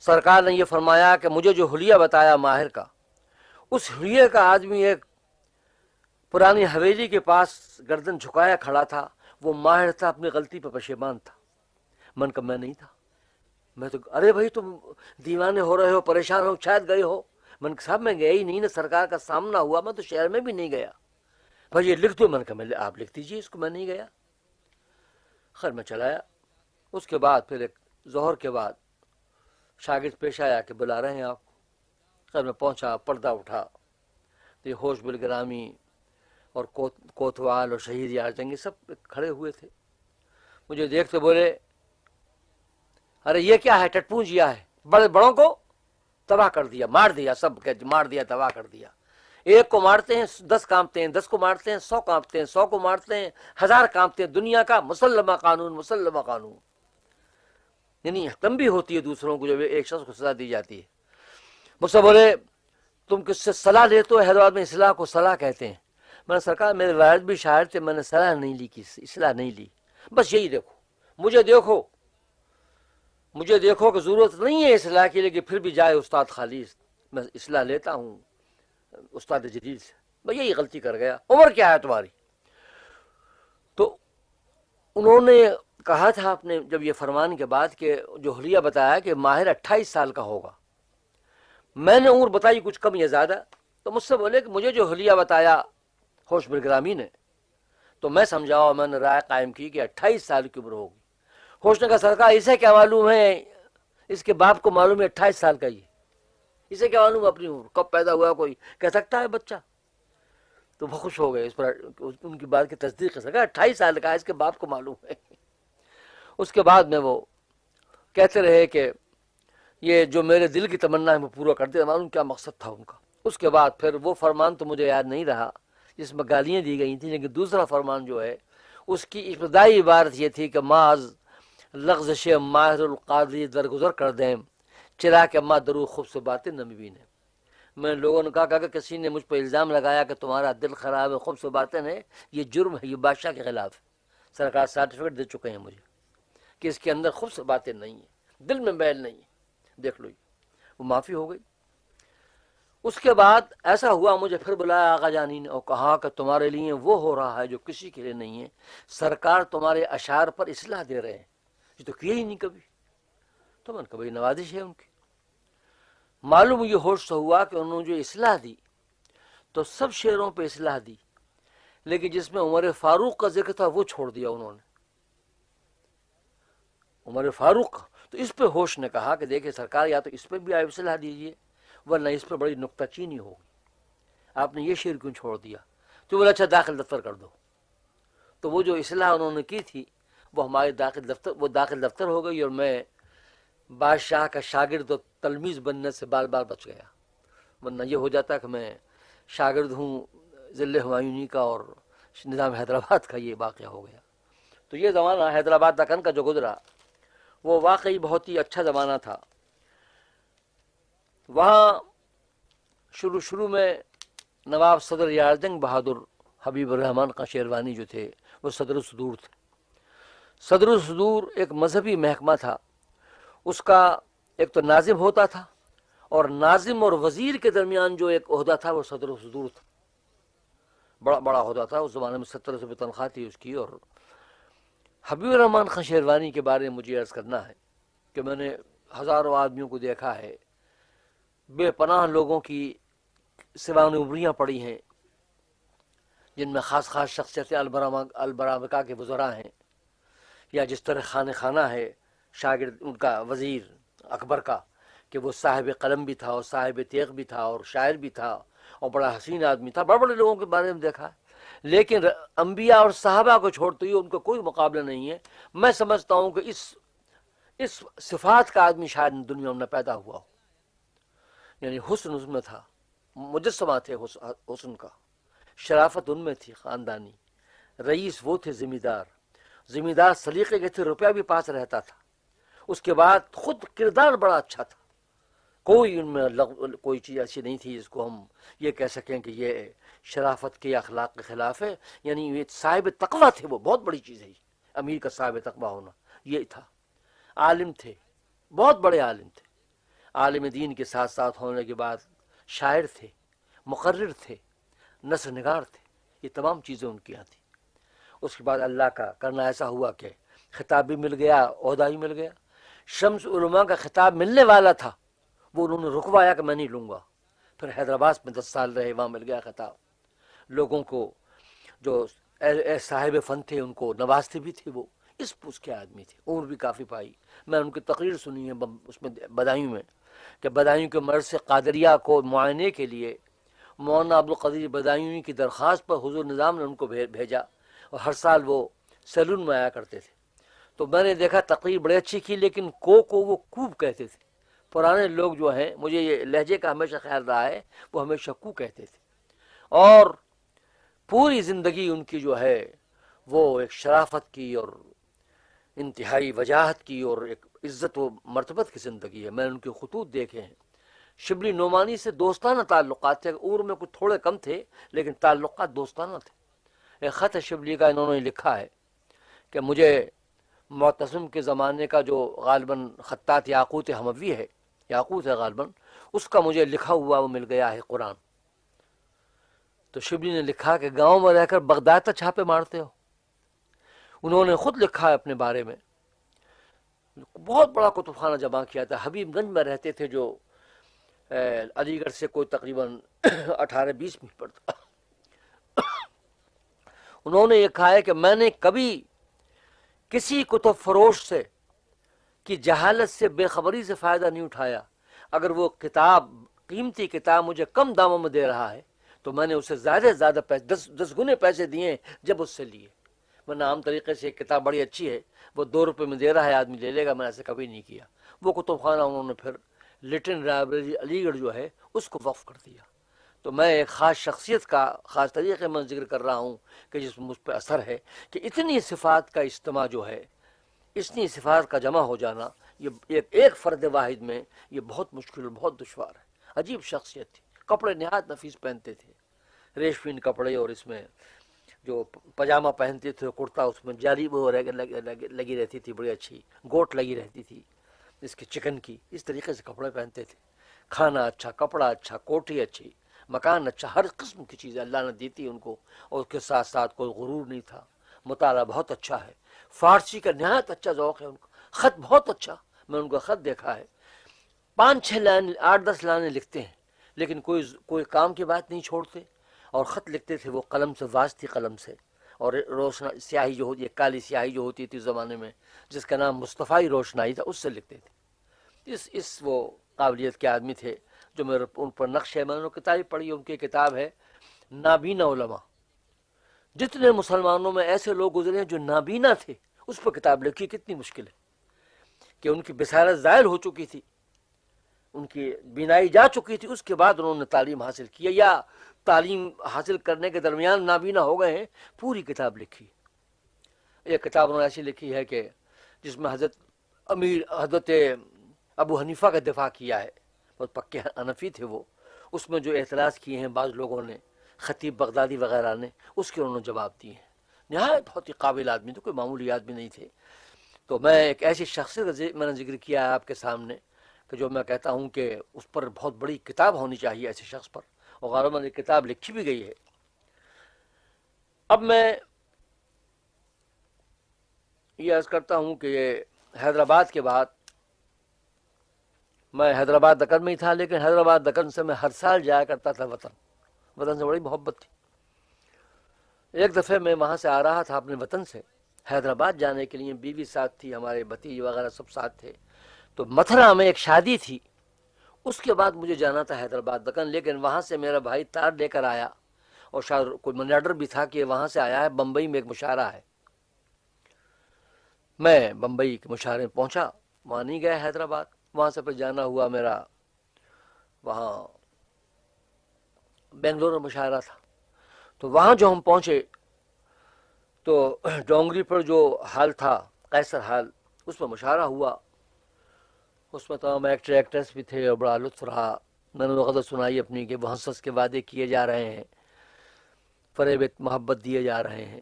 سرکار نے یہ فرمایا کہ مجھے جو حلیہ بتایا ماہر کا، اس حلیہ کا آدمی ایک پرانی حویلی کے پاس گردن جھکایا کھڑا تھا، وہ ماہر تھا، اپنی غلطی پہ پشیمان تھا۔ من کا میں نہیں تھا، میں تو ارے بھائی تم دیوانے ہو رہے ہو، پریشان ہو، شاید گئے ہو۔ من کا صاحب میں گیا ہی نہیں نا، سرکار کا سامنا ہوا، میں تو شہر میں بھی نہیں گیا۔ بھائی یہ لکھ دو، من کا میں آپ لکھ دیجیے اس کو، میں نہیں گیا۔ خیر میں چلایا۔ اس کے بعد پھر ایک ظہر کے بعد شاگرد پیش آیا کہ بلا رہے ہیں آپ کو۔ خیر میں پہنچا، پردہ اٹھا تو یہ ہوش بالگرامی اور کوتوال اور شہید یار جنگی سب کھڑے ہوئے تھے۔ مجھے دیکھتے بولے ارے یہ کیا ہے، ٹٹپونجیا ہے، بڑے بڑوں کو تباہ کر دیا، مار دیا، سب مار دیا، تباہ کر دیا۔ ایک کو مارتے ہیں 10 کانپتے ہیں، 10 کو مارتے ہیں 100 کانپتے ہیں، 100 کو مارتے ہیں 1000 کانپتے ہیں۔ دنیا کا مسلمہ قانون، مسلمہ قانون، یعنی تنبیہ ہوتی ہے دوسروں کو جب ایک شخص کو سزا دی جاتی ہے۔ مجھ سے بولے تم کس سے صلاح لیتے ہو؟ حیدرآباد میں اصلاح کو صلاح کہتے ہیں۔ میں نے سرکار میرے والد بھی شاعر تھے، میں نے صلاح نہیں لی، کسی اصلاح نہیں لی، بس یہی دیکھو، مجھے دیکھو کہ ضرورت نہیں ہے اصلاح کی، لیکن پھر بھی جائے استاد خالی میں اصلاح لیتا ہوں استاد جدید سے، میں یہی غلطی کر گیا، عمر کیا ہے تمہاری؟ تو انہوں نے کہا تھا آپ نے جب یہ فرمان کے بعد کہ جو حلیہ بتایا کہ ماہر 28 سال کا ہوگا، میں نے عمر بتائی کچھ کم یا زیادہ، تو مجھ سے بولے کہ مجھے جو حلیہ بتایا ہوش بالگرامی نے، تو میں سمجھاؤ، میں نے رائے قائم کی کہ 28 سال کی عمر ہوگی۔ ہوش نے کہا سرکار اسے کیا معلوم ہے، اس کے باپ کو معلوم ہے 28 سال کا، یہ اسے کیا معلوم اپنی عمر کب پیدا ہوا، کوئی کہہ سکتا ہے بچہ؟ تو وہ خوش ہو گئے اس پر، ان کی بات کی تصدیق کر سکا، 28 سال کا ہے، اس کے باپ کو معلوم ہے۔ اس کے بعد میں وہ کہتے رہے کہ یہ جو میرے دل کی تمنا ہے وہ پورا کر دے، معلوم کیا مقصد تھا ان کا۔ اس کے بعد پھر وہ فرمان تو مجھے یاد نہیں رہا جس میں گالیاں دی گئی تھیں، لیکن دوسرا فرمان جو ہے اس کی ابتدائی عبارت یہ تھی کہ معاذ لغزش ماہر القاضی درگزر کر دیں، چرا کہ ماں درو خوب سے باتیں نہ ببینے۔ میں لوگوں نے کہا کہ کسی نے مجھ پہ الزام لگایا کہ تمہارا دل خراب ہے، خوب سے باتیں ہیں، یہ جرم ہے، یہ بادشاہ کے خلاف ہے۔ سرکار سرٹیفکیٹ دے چکے ہیں مجھے کہ اس کے اندر خوب سے باتیں نہیں ہیں، دل میں میل نہیں ہے، دیکھ لو۔ وہ معافی ہو گئی۔ اس کے بعد ایسا ہوا، مجھے پھر بلایا آغا جانی نے اور کہا کہ تمہارے لیے وہ ہو رہا ہے جو کسی کے لیے نہیں ہے، سرکار تمہارے اشعار پر اصلاح دے رہے ہیں، یہ تو کیا ہی نہیں کبھی۔ تو من کبھی نوازش ہے ان کی۔ معلوم یہ ہوش سے ہوا کہ انہوں نے جو اصلاح دی تو سب شعروں پہ اصلاح دی، لیکن جس میں عمر فاروق کا ذکر تھا وہ چھوڑ دیا انہوں نے، عمر فاروق۔ تو اس پہ ہوش نے کہا کہ دیکھیں سرکار، یا تو اس پہ بھی آپ اصلاح دیجیے ورنہ اس پہ بڑی نکتہ چینی ہوگی، آپ نے یہ شعر کیوں چھوڑ دیا؟ تو بولا اچھا داخل دفتر کر دو۔ تو وہ جو اصلاح انہوں نے کی تھی وہ ہمارے داخل دفتر ہو گئی، اور میں بادشاہ کا شاگرد و تلمیذ بننے سے بال بال بچ گیا، ورنہ یہ ہو جاتا کہ میں شاگرد ہوں ضلع ہمایونی کا اور نظام حیدرآباد کا، یہ واقعہ ہو گیا۔ تو یہ زمانہ حیدرآباد دکن کا جو گزرا وہ واقعی بہت ہی اچھا زمانہ تھا. وہاں شروع میں نواب صدر یار جنگ بہادر حبیب الرحمن خان شیروانی جو تھے وہ صدر الصدور تھے. صدر الصدور ایک مذہبی محکمہ تھا. اس کا ایک تو ناظم ہوتا تھا، اور ناظم اور وزیر کے درمیان جو ایک عہدہ تھا وہ صدر الصدور تھا. بڑا عہدہ تھا اس زمانے میں، 70 روپے تنخواہ تھی اس کی. اور حبیب الرحمن خان شیروانی کے بارے میں مجھے عرض کرنا ہے کہ میں نے ہزاروں آدمیوں کو دیکھا ہے، بے پناہ لوگوں کی سوانح عمریاں پڑی ہیں، جن میں خاص شخصیتیں البرامکا کے وزراء ہیں، یا جس طرح خانہ ہے شاگرد ان کا وزیر اکبر کا، کہ وہ صاحب قلم بھی تھا اور صاحب تیغ بھی تھا اور شاعر بھی تھا اور بڑا حسین آدمی تھا. بڑے لوگوں کے بارے میں دیکھا ہے، لیکن انبیاء اور صحابہ کو چھوڑتے ہوئے ان کا کوئی مقابلہ نہیں ہے. میں سمجھتا ہوں کہ اس صفات کا آدمی شاید دنیا میں پیدا ہوا ہو. یعنی حسن اس میں تھا، مجسمہ تھے حسن کا، شرافت ان میں تھی خاندانی. رئیس وہ تھے ذمہ دار سلیقے کے تھے، روپیہ بھی پاس رہتا تھا. اس کے بعد خود کردار بڑا اچھا تھا. کوئی ان میں کوئی چیز ایسی نہیں تھی جس کو ہم یہ کہہ سکیں کہ یہ شرافت کے اخلاق کے خلاف ہے. یعنی یہ صاحب تقویٰ تھے، وہ بہت بڑی چیز ہے امیر کا صاحب تقویٰ ہونا. یہ تھا. عالم تھے، بہت بڑے عالم تھے. عالم دین کے ساتھ ساتھ ہونے کے بعد شاعر تھے، مقرر تھے، نثر نگار تھے. یہ تمام چیزیں ان کی یہاں تھیں. اس کے بعد اللہ کا کرنا ایسا ہوا کہ خطاب بھی مل گیا، عہدہ بھی مل گیا. شمس علماء کا خطاب ملنے والا تھا، وہ انہوں نے رکوایا کہ میں نہیں لوں گا. پھر حیدرآباد میں 10 سال رہے، وہاں مل گیا خطاب. لوگوں کو جو صاحب فن تھے ان کو نوازتے بھی تھے. وہ اس پوس کے آدمی تھے، عمر بھی کافی پائی. میں ان کی تقریر سنی ہے اس میں بدایوں میں، کہ بدایوں کے مرض سے قادریہ کو معائنے کے لیے مولانا عبدالقدیر بدایوں کی درخواست پر حضور نظام نے ان کو بھیجا، اور ہر سال وہ سیلون میں آیا کرتے تھے. تو میں نے دیکھا تقریر بڑی اچھی کی، لیکن کو وہ کوب کہتے تھے. پرانے لوگ جو ہیں، مجھے یہ لہجے کا ہمیشہ خیال رہا ہے، وہ ہمیشہ کو کہتے تھے. اور پوری زندگی ان کی جو ہے وہ ایک شرافت کی اور انتہائی وجاہت کی اور ایک عزت و مرتبت کی زندگی ہے. میں نے ان کے خطوط دیکھے ہیں. شبلی نعمانی سے دوستانہ تعلقات تھے. عمر میں کچھ تھوڑے کم تھے لیکن تعلقات دوستانہ تھے. ایک خط شبلی کا انہوں نے لکھا ہے کہ مجھے معتصم کے زمانے کا جو غالباً خطاط یاقوت حموی ہے، یاقوت ہے غالباً، اس کا مجھے لکھا ہوا وہ مل گیا ہے قرآن. تو شبلی نے لکھا کہ گاؤں میں رہ کر بغداد تک چھاپے مارتے ہو. انہوں نے خود لکھا ہے اپنے بارے میں، بہت بڑا کتب خانہ جمع کیا تھا. حبیب گنج میں رہتے تھے، جو علی گڑھ سے کوئی تقریباً 18-20 میل پر تھا. انہوں نے یہ کہا ہے کہ میں نے کبھی کسی کتب فروش سے کی جہالت سے، بے خبری سے فائدہ نہیں اٹھایا. اگر وہ کتاب، قیمتی کتاب مجھے کم داموں میں دے رہا ہے تو میں نے اسے زیادہ سے زیادہ پیسے، 10 گنے پیسے دیے جب اس سے لیے. ورنہ عام طریقے سے ایک کتاب بڑی اچھی ہے، وہ 2 روپے میں دے رہا ہے، آدمی لے لے گا. میں ایسے کبھی نہیں کیا. وہ کتب خانہ انہوں نے پھر لٹن لائبریری علی گڑھ جو ہے اس کو وقف کر دیا. تو میں ایک خاص شخصیت کا خاص طریقے میں ذکر کر رہا ہوں کہ جس مجھ پہ اثر ہے، کہ اتنی صفات کا اجتماع جو ہے، اتنی صفات کا جمع ہو جانا، یہ ایک فرد واحد میں یہ بہت مشکل اور بہت دشوار ہے. عجیب شخصیت تھی. کپڑے نہایت نفیس پہنتے تھے، ریشمین کپڑے، اور اس میں جو پاجامہ پہنتے تھے کرتا، اس میں جالی وہ لگی رہتی تھی، بڑی اچھی گوٹ لگی رہتی تھی اس کے چکن کی. اس طریقے سے کپڑے پہنتے تھے. کھانا اچھا، کپڑا اچھا، کوٹھی اچھی، مکان اچھا، ہر قسم کی چیزیں اللہ نے دی تھی ان کو. اور اس کے ساتھ ساتھ کوئی غرور نہیں تھا. مطالعہ بہت اچھا ہے. فارسی کا نہایت اچھا ذوق ہے ان کا. خط بہت اچھا، میں ان کا خط دیکھا ہے. 5-6 لائن، 8-10 لائنیں لکھتے ہیں لیکن کوئی کام کی بات نہیں چھوڑتے. اور خط لکھتے تھے وہ قلم سے، واسطی قلم سے. اور روشنا سیاہی جو ہوتی ہے، کالی سیاہی جو ہوتی تھی زمانے میں، جس کا نام مصطفی روشنائی تھا، اس سے لکھتے تھے. اس وہ قابلیت کے آدمی تھے جو میرے ان پر نقش ہے. میں نے کتابیں پڑھی، ان کی کتاب ہے نابینا علماء. جتنے مسلمانوں میں ایسے لوگ گزرے ہیں جو نابینا تھے، اس پر کتاب لکھی. کتنی مشکل ہے کہ ان کی بصارت زائل ہو چکی تھی، ان کی بینائی جا چکی تھی، اس کے بعد انہوں نے تعلیم حاصل کی، یا تعلیم حاصل کرنے کے درمیان نابینا ہو گئے ہیں. پوری کتاب لکھی. ایک کتاب انہوں نے ایسی لکھی ہے کہ جس میں حضرت ابو حنیفہ کا دفاع کیا ہے، بہت پکے حنفی تھے وہ، اس میں جو اعتراض کیے ہیں بعض لوگوں نے، خطیب بغدادی وغیرہ نے، اس کے انہوں نے جواب دیے ہیں۔ نہایت بہت ہی قابل آدمی تھے، کوئی معمولی آدمی نہیں تھے۔ تو میں ایک ایسی شخصیت کا میں نے ذکر کیا ہے آپ کے سامنے کہ جو میں کہتا ہوں کہ اس پر بہت بڑی کتاب ہونی چاہیے ایسے شخص پر، اور غالباً یہ کتاب لکھی بھی گئی ہے۔ اب میں یہ عرض کرتا ہوں کہ یہ حیدرآباد کے بعد، میں حیدرآباد دکن میں ہی تھا، لیکن حیدرآباد دکن سے میں ہر سال جایا کرتا تھا وطن سے بڑی محبت تھی۔ ایک دفعہ میں وہاں سے آ رہا تھا اپنے وطن سے حیدرآباد جانے کے لیے، بیوی ساتھ تھی، ہمارے بھتیجے وغیرہ سب ساتھ تھے۔ تو متھرا میں ایک شادی تھی، اس کے بعد مجھے جانا تھا حیدرآباد دکن، لیکن وہاں سے میرا بھائی تار لے کر آیا، اور شاید کوئی منی آرڈر بھی تھا کہ وہاں سے آیا ہے، بمبئی میں ایک مشاعرہ ہے۔ میں بمبئی کے مشاعرے میں پہنچا، وہاں نہیں گیا حیدرآباد، وہاں سے پھر جانا ہوا میرا وہاں بنگلور میں مشاعرہ تھا۔ تو وہاں جو ہم پہنچے تو ڈونگری پر جو ہال تھا، قیصر ہال، اس میں مشاعرہ ہوا، اس میں تمام ایکٹر ایکٹریس بھی تھے، اور بڑا لطف رہا۔ میں نے وہ غزل سنائی اپنی کہ وہ ہنس ہنس کے وعدے کیے جا رہے ہیں، فریب محبت دیے جا رہے ہیں،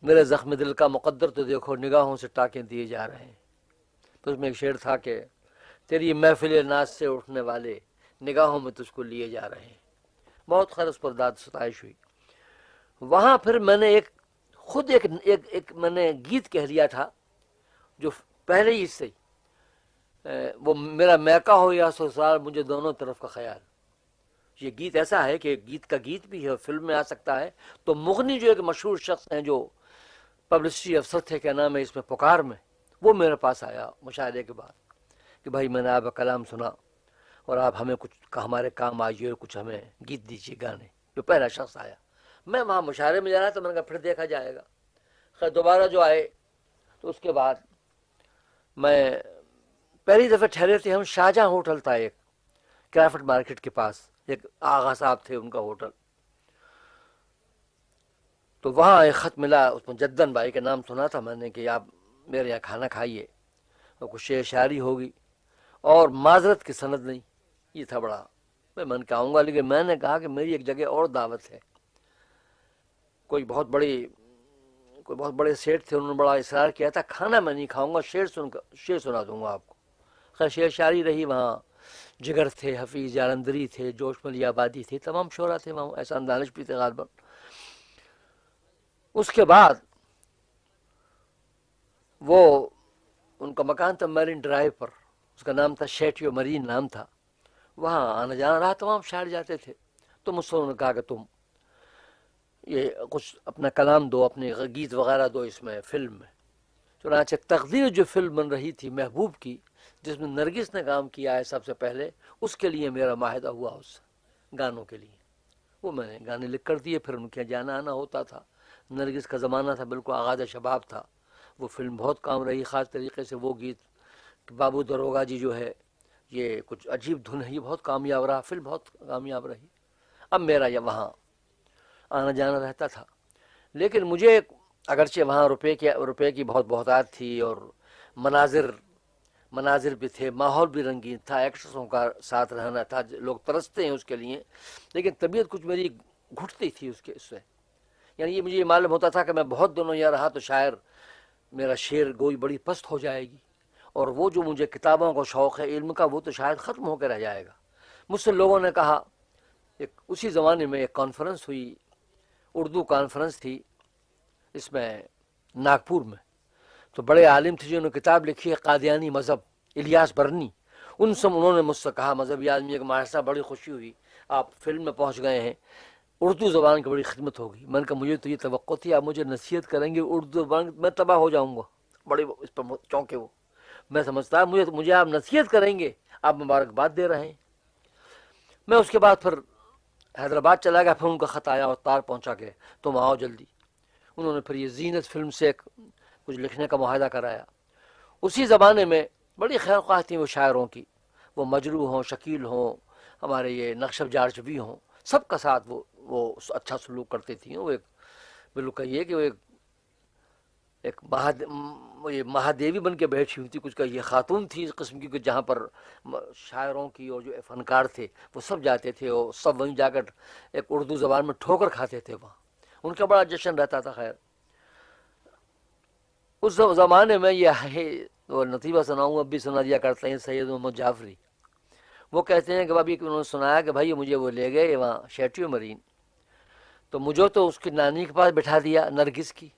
میرے زخم دل کا مقدر تو دیکھو، نگاہوں سے ٹاکیں دیے جا رہے ہیں۔ تو اس میں ایک شعر تھا کہ تیری محفل ناز سے اٹھنے والے نگاہوں میں تجھ کو لیے جا رہے ہیں۔ بہت خیر اس پر داد ستائش ہوئی۔ وہاں پھر میں نے خود ایک میں نے گیت کہہ لیا تھا، جو پہلے ہی سے وہ میرا میکہ ہو یا سسرال مجھے دونوں طرف کا خیال۔ یہ گیت ایسا ہے کہ گیت کا گیت بھی ہے، فلم میں آ سکتا ہے۔ تو مغنی جو ایک مشہور شخص ہیں، جو پبلسٹی افسر تھے، کیا نام ہے اس میں، پکار میں، وہ میرے پاس آیا مشاہدے کے بعد کہ بھائی میں نے آپ کا کلام سنا، اور آپ ہمیں کچھ ہمارے کام آئیے، اور کچھ ہمیں گیت دیجیے گانے۔ جو پہلا شخص آیا، میں وہاں مشاعرے میں جا رہا تھا، میں نے کہا پھر دیکھا جائے گا۔ خیر دوبارہ جو آئے تو اس کے بعد میں پہلی دفعہ ٹھہرے تھے ہم شاہجہاں ہوٹل تھا ایک کرافٹ مارکیٹ کے پاس، ایک آغا صاحب تھے ان کا ہوٹل۔ تو وہاں ایک خط ملا، اس میں جدن بھائی کا نام سنا تھا میں نے کہ آپ میرے یہاں کھانا کھائیے، اور کچھ شعر شاعری ہوگی، اور معذرت کی سند نہیں۔ یہ تھا بڑا، میں من کے آؤں گا، لیکن میں نے کہا کہ میری ایک جگہ اور دعوت ہے۔ کوئی بہت بڑے سیٹ تھے، انہوں نے بڑا اصرار کیا تھا، کھانا میں نہیں کھاؤں گا، شعر سنا دوں گا آپ کو۔ خیر شعر شاعری رہی وہاں، جگر تھے، حفیظ جالندری تھے، جوش ملی آبادی تھے، تمام شعراء تھے وہاں، احسان دانش بھی تھے غالباً۔ اس کے بعد وہ ان کا مکان تھا میرین ڈرائیو پر، اس کا نام تھا شیٹیو مرین نام تھا، وہاں آنا جانا رہا، تمام شاعر جاتے تھے۔ تو مجھ سے انہوں نے کہا کہ تم یہ کچھ اپنا کلام دو، اپنے گیت وغیرہ دو اس میں فلم میں۔ چنانچہ تقدیر جو فلم بن رہی تھی محبوب کی، جس میں نرگس نے کام کیا ہے سب سے پہلے، اس کے لیے میرا معاہدہ ہوا اس سے گانوں کے لیے۔ وہ میں نے گانے لکھ کر دیے، پھر ان کے جانا آنا ہوتا تھا۔ نرگس کا زمانہ تھا، بالکل آغاز شباب تھا، وہ فلم بہت کام رہی، خاص طریقے سے وہ گیت بابو دروگا جی جو ہے، یہ کچھ عجیب دھن ہے، یہ بہت کامیاب رہا، فلم بہت کامیاب رہی۔ اب میرا یہ وہاں آنا جانا رہتا تھا، لیکن مجھے اگرچہ وہاں روپے کی بہت بہتات تھی، اور مناظر بھی تھے، ماحول بھی رنگین تھا، ایکٹرسوں کا ساتھ رہنا تھا، لوگ ترستے ہیں اس کے لیے، لیکن طبیعت کچھ میری گھٹتی تھی اس سے۔ یعنی یہ مجھے معلوم ہوتا تھا کہ میں بہت دنوں یہاں رہا تو شاعر میرا شعر گوئی بڑی پست ہو جائے گی، اور وہ جو مجھے کتابوں کا شوق ہے علم کا، وہ تو شاید ختم ہو کے رہ جائے گا۔ مجھ سے لوگوں نے کہا، اسی زمانے میں ایک کانفرنس ہوئی، اردو کانفرنس تھی اس میں ناگپور میں، تو بڑے عالم تھے جنہوں نے کتاب لکھی ہے قادیانی مذہب، الیاس برنی، انہوں نے مجھ سے کہا، مذہبی آدمی ایک مہاراشٹر، بڑی خوشی ہوئی آپ فلم میں پہنچ گئے ہیں، اردو زبان کی بڑی خدمت ہوگی۔ میں نے کہا مجھے تو یہ توقع تھی آپ مجھے نصیحت کریں گے اردو زبان، میں تباہ ہو جاؤں گا، بڑے اس پر چونکے وہ۔ میں سمجھتا مجھے آپ نصیحت کریں گے، آپ مبارکباد دے رہے ہیں۔ میں اس کے بعد پھر حیدرآباد چلا گیا، پھر ان کا خط آیا اور تار پہنچا کے تم آؤ جلدی۔ انہوں نے پھر یہ زینت فلم سے کچھ لکھنے کا معاہدہ کرایا۔ اسی زمانے میں بڑی خیر خواہ تھیں وہ شاعروں کی، وہ مجروح ہوں، شکیل ہوں، ہمارے یہ نقشب جارچ بھی ہوں، سب کا ساتھ وہ اچھا سلوک کرتی تھیں۔ وہ ایک بالکل یہ کہ وہ ایک یہ مہادیوی بن کے بیٹھی ہوئی تھی، کچھ کا یہ خاتون تھی اس قسم کی کہ جہاں پر شاعروں کی اور جو فنکار تھے وہ سب جاتے تھے اور سب وہیں جا کر ایک اردو زبان میں ٹھوکر کھاتے تھے، وہاں ان کا بڑا جشن رہتا تھا۔ خیر اس زمانے میں یہ ہے، وہ نتیبہ سناؤں، اب بھی سنا دیا کرتے ہیں سید محمد جعفری، وہ کہتے ہیں کہ ابھی انہوں نے سنایا کہ بھائی مجھے وہ لے گئے وہاں شیٹیو مرین، تو مجھے تو اس کی نانی کے پاس بٹھا دیا نرگس کی،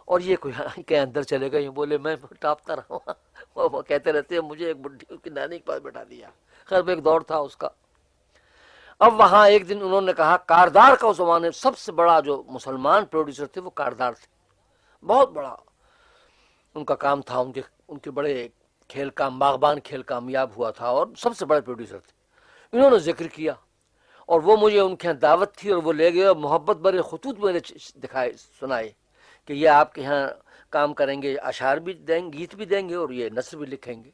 اور یہ کوئی کہ اندر چلے گئے، بولے میں ٹاپتا رہا وہ کہتے رہتے ہیں مجھے ایک بڈھی اس کی نانی کے پاس بٹھا دیا۔ خیر میں ایک دور تھا اس کا۔ اب وہاں ایک دن انہوں نے کہا، کاردار کا اس زمانے سب سے بڑا جو مسلمان پروڈیوسر تھے وہ کاردار تھے، بہت بڑا ان کا کام تھا، ان کے بڑے کھیل کام، باغبان کھیل کامیاب ہوا تھا اور سب سے بڑے پروڈیوسر تھے۔ انہوں نے ذکر کیا اور وہ مجھے ان کے یہاں دعوت تھی اور وہ لے گئے اور محبت بھرے خطوط میں نے دکھائے سنائے کہ یہ آپ کے یہاں کام کریں گے، اشعار بھی دیں گے، گیت بھی دیں گے اور یہ نثر بھی لکھیں گے۔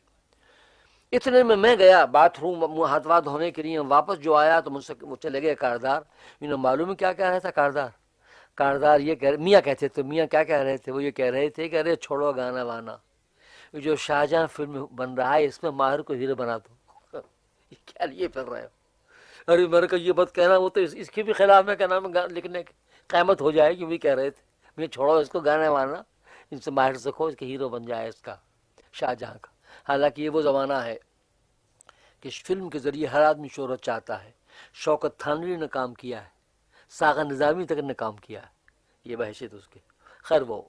اتنے میں گیا باتھ روم منہ ہاتھ واتھ دھونے کے لیے، واپس جو آیا تو مجھ سے وہ چلے گئے کاردار، انہیں معلوم ہے کیا کہہ رہا تھا کاردار یہ کہہ میاں کہتے تھے، میاں کیا کہہ رہے تھے، وہ یہ کہہ رہے تھے کہ ارے چھوڑو گانا وانا، جو شاہجہاں فلم بن رہا ہے اس میں ماہر کو ہیرو بنا دو۔ کیا لیے پھر رہے ہو؟ ارے میرے کو یہ بات کہنا، وہ تو اس کے بھی خلاف میں کہنا لکھنے کی قیامت ہو جائے گی، بھی کہہ رہے تھے میں چھوڑو اس کو گانا وانا، ان سے ماہر سکھو، اس کے ہیرو بن جائے اس کا شاہجہاں کا۔ حالانکہ یہ وہ زمانہ ہے کہ فلم کے ذریعے ہر آدمی شہرت چاہتا ہے۔ شوکت تھانوی نے کام کیا ہے، ساغر نظامی تک نے کام کیا ہے، یہ بحثیت اس کے۔ خیر وہ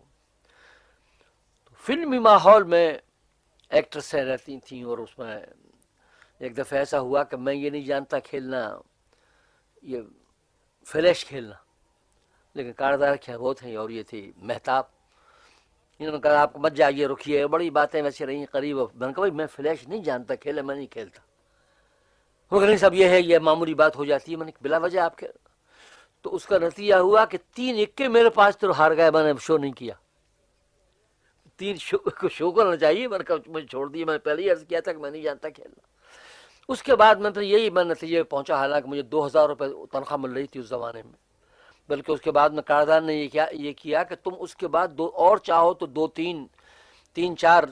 فلمی ماحول میں ایکٹریسیں رہتی تھیں، اور اس میں ایک دفعہ ایسا ہوا کہ میں یہ نہیں جانتا کھیلنا، یہ فلیش کھیلنا، لیکن کاردار کیا وہ تھے اور یہ تھی مہتاب۔ انہوں نے کہا آپ کو مت جائیے، رکیے، بڑی باتیں ویسے رہی قریب۔ میں نے کہا بھائی میں فلیش نہیں جانتا کھیلا، میں نہیں کھیلتا۔ وہ کہ نہیں صاحب یہ ہے، یہ معمولی بات ہو جاتی ہے۔ میں نے بلا وجہ آپ کے، تو اس کا نتیجہ ہوا کہ 3 اکے میرے پاس تو ہار گئے، میں نے شو نہیں کیا۔ 3 شو کرنا چاہیے، میں نے کہا مجھے چھوڑ دیے، میں نے پہلے ہی عرض کیا تھا کہ میں نہیں جانتا کھیلنا۔ اس کے بعد میں پھر یہی میں نتیجے پہنچا، حالانکہ مجھے 2000 روپے تنخواہ مل رہی تھی اس زمانے میں، بلکہ اس کے بعد میں کاردار نے یہ کیا کہ تم اس کے بعد دو اور چاہو تو 2-3-4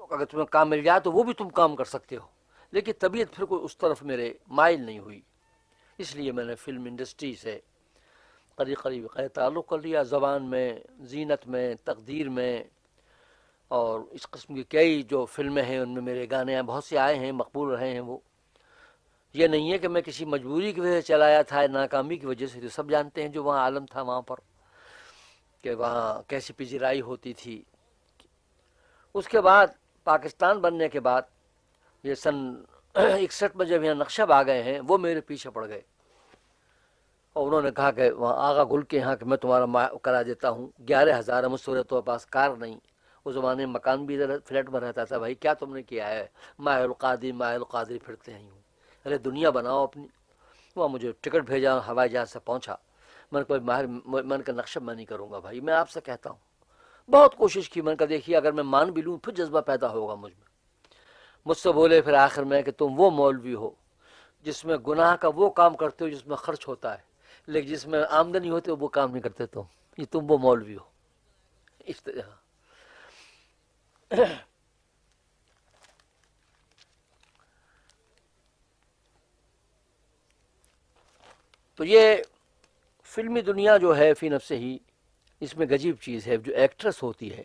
اگر تمہیں کام مل جائے تو وہ بھی تم کام کر سکتے ہو، لیکن طبیعت پھر کوئی اس طرف میرے مائل نہیں ہوئی، اس لیے میں نے فلم انڈسٹری سے قریب تعلق کر لیا۔ زبان میں، زینت میں، تقدیر میں، اور اس قسم کی کئی جو فلمیں ہیں ان میں میرے گانے بہت سے آئے ہیں، مقبول رہے ہیں۔ وہ یہ نہیں ہے کہ میں کسی مجبوری کی وجہ سے چلایا تھا، ناکامی کی وجہ سے، تو سب جانتے ہیں جو وہاں عالم تھا وہاں پر کہ وہاں کیسی پذیرائی ہوتی تھی۔ اس کے بعد پاکستان بننے کے بعد یہ سن 61 میں جب یہاں نقشب آ گئے ہیں، وہ میرے پیچھے پڑ گئے اور انہوں نے کہا کہ وہاں آغا گل کے یہاں کہ میں تمہارا کرا دیتا ہوں، 11,000 مجھ سے تو پاس کار نہیں، اس زمانے میں مکان بھی ادھر فلیٹ میں رہتا تھا۔ بھائی کیا تم نے کیا ہے، ماہر القادری پھرتے ہیں یوں، ارے دنیا بناؤ اپنی۔ وہاں مجھے ٹکٹ بھیجا، ہوائی جہاز سے پہنچا، میں نے کہا ماہر، میں نے کہا نقشب میں نہیں کروں گا بھائی، میں آپ سے کہتا ہوں۔ بہت کوشش کی، میں نے کہا دیکھیے اگر میں مان بھی لوں پھر جذبہ پیدا ہوگا مجھ سے بولے پھر آخر میں کہ تم وہ مولوی ہو جس میں گناہ کا وہ کام کرتے ہو جس میں خرچ ہوتا ہے، لیکن جس میں آمدنی ہوتی ہے وہ کام نہیں کرتے، تم وہ مولوی ہو، اس طرح۔ تو یہ فلمی دنیا جو ہے فی نفسہ ہی، اس میں عجیب چیز ہے، جو ایکٹریس ہوتی ہے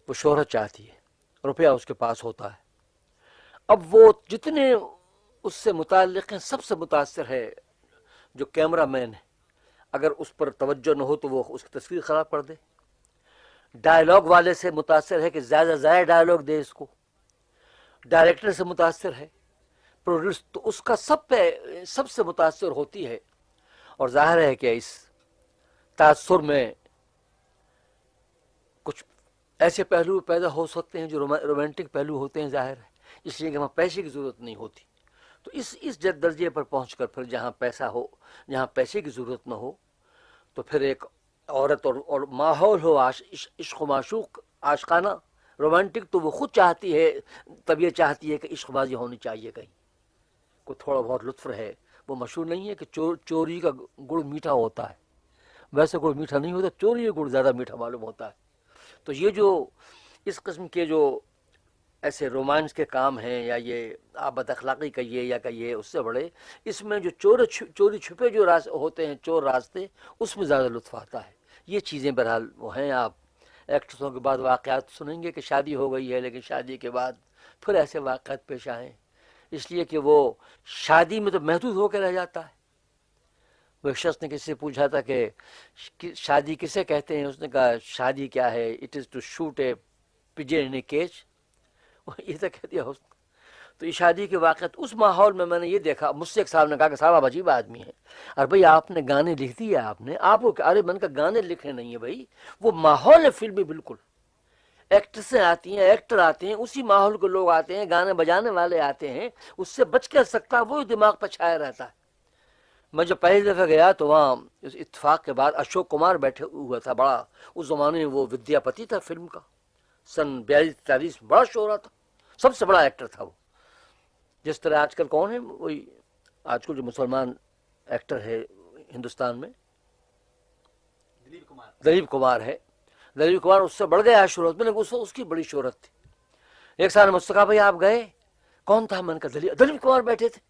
وہ شہرت چاہتی ہے، روپیہ اس کے پاس ہوتا ہے، اب وہ جتنے اس سے متعلق ہیں سب سے متاثر ہے جو کیمرہ مین ہے، اگر اس پر توجہ نہ ہو تو وہ اس کی تصویر خراب کر دے۔ ڈائلاگ والے سے متاثر ہے کہ زیادہ ڈائلاگ دے اس کو، ڈائریکٹر سے متاثر ہے، پروڈیوس، تو اس کا سب سے متاثر ہوتی ہے۔ اور ظاہر ہے کہ اس تاثر میں کچھ ایسے پہلو پیدا ہو سکتے ہیں جو رومانٹک پہلو ہوتے ہیں، ظاہر ہے، اس لیے کہ وہاں پیسے کی ضرورت نہیں ہوتی۔ تو اس درجے پر پہنچ کر پھر جہاں پیسہ ہو، جہاں پیسے کی ضرورت نہ ہو، تو پھر ایک عورت اور ماحول ہو عشق و معشوق، عاشقانہ، رومانٹک، تو وہ خود چاہتی ہے، طبیعت چاہتی ہے کہ عشق بازی ہونی چاہیے، کہیں کوئی تھوڑا بہت لطف رہے۔ وہ مشہور نہیں ہے کہ چوری کا گڑ میٹھا ہوتا ہے، ویسے گڑ میٹھا نہیں ہوتا، چوری کا گڑ زیادہ میٹھا معلوم ہوتا ہے۔ تو یہ جو اس قسم کے جو ایسے رومانس کے کام ہیں، یا یہ آپ بد اخلاقی کہیے یا کہیے، اس سے بڑے اس میں جو چوری چھپے جو ہوتے ہیں، چور راستے، اس میں زیادہ لطف آتا ہے۔ یہ چیزیں بہرحال وہ ہیں۔ آپ ایکٹرسوں کے بعد واقعات سنیں گے کہ شادی ہو گئی ہے، لیکن شادی کے بعد پھر ایسے واقعات پیش آئیں، اس لیے کہ وہ شادی میں تو محدود ہو کے رہ جاتا ہے۔ وہ ایک شخص نے کسی سے پوچھا تھا کہ شادی کسے کہتے ہیں، اس نے کہا شادی کیا ہے، it is to shoot a pigeon in a cage, یہ تو کہہ دیا اس نے۔ تو یہ شادی کے واقعات اس ماحول میں نے یہ دیکھا، مجھ سے ایک صاحب نے کہا کہ صاحب آپ عجیب آدمی ہیں، اور بھائی آپ نے گانے لکھ دیے، آپ کو ارے من کا گانے لکھنے نہیں ہے بھائی، وہ ماحول ہے فلمی، بالکل ایکٹریسیں آتی ہیں، ایکٹر آتے ہیں، اسی ماحول کے لوگ آتے ہیں، گانے بجانے والے آتے ہیں، اس سے بچ کر سکتا وہی دماغ پہ چھایا رہتا ہے۔ میں جب پہلی دفعہ گیا تو وہاں اس اتفاق کے بعد اشوک کمار بیٹھے ہوا تھا، بڑا اس زمانے میں وہ ودیا پتی تھا فلم کا، سن 42-43 بڑا شہرا تھا، سب سے بڑا ایکٹر تھا وہ۔ جس طرح آج کل کون ہے، وہی آج کل جو مسلمان ایکٹر ہے ہندوستان میں، دلیپ کمار ہے، دلیپ کمار اس سے بڑھ گیا شہرت میں، لیکن اس کی بڑی شہرت تھی۔ ایک سال مجھ سے کہا بھائی آپ گئے، کون تھا؟ میں نے کہا دلیپ کمار بیٹھے تھے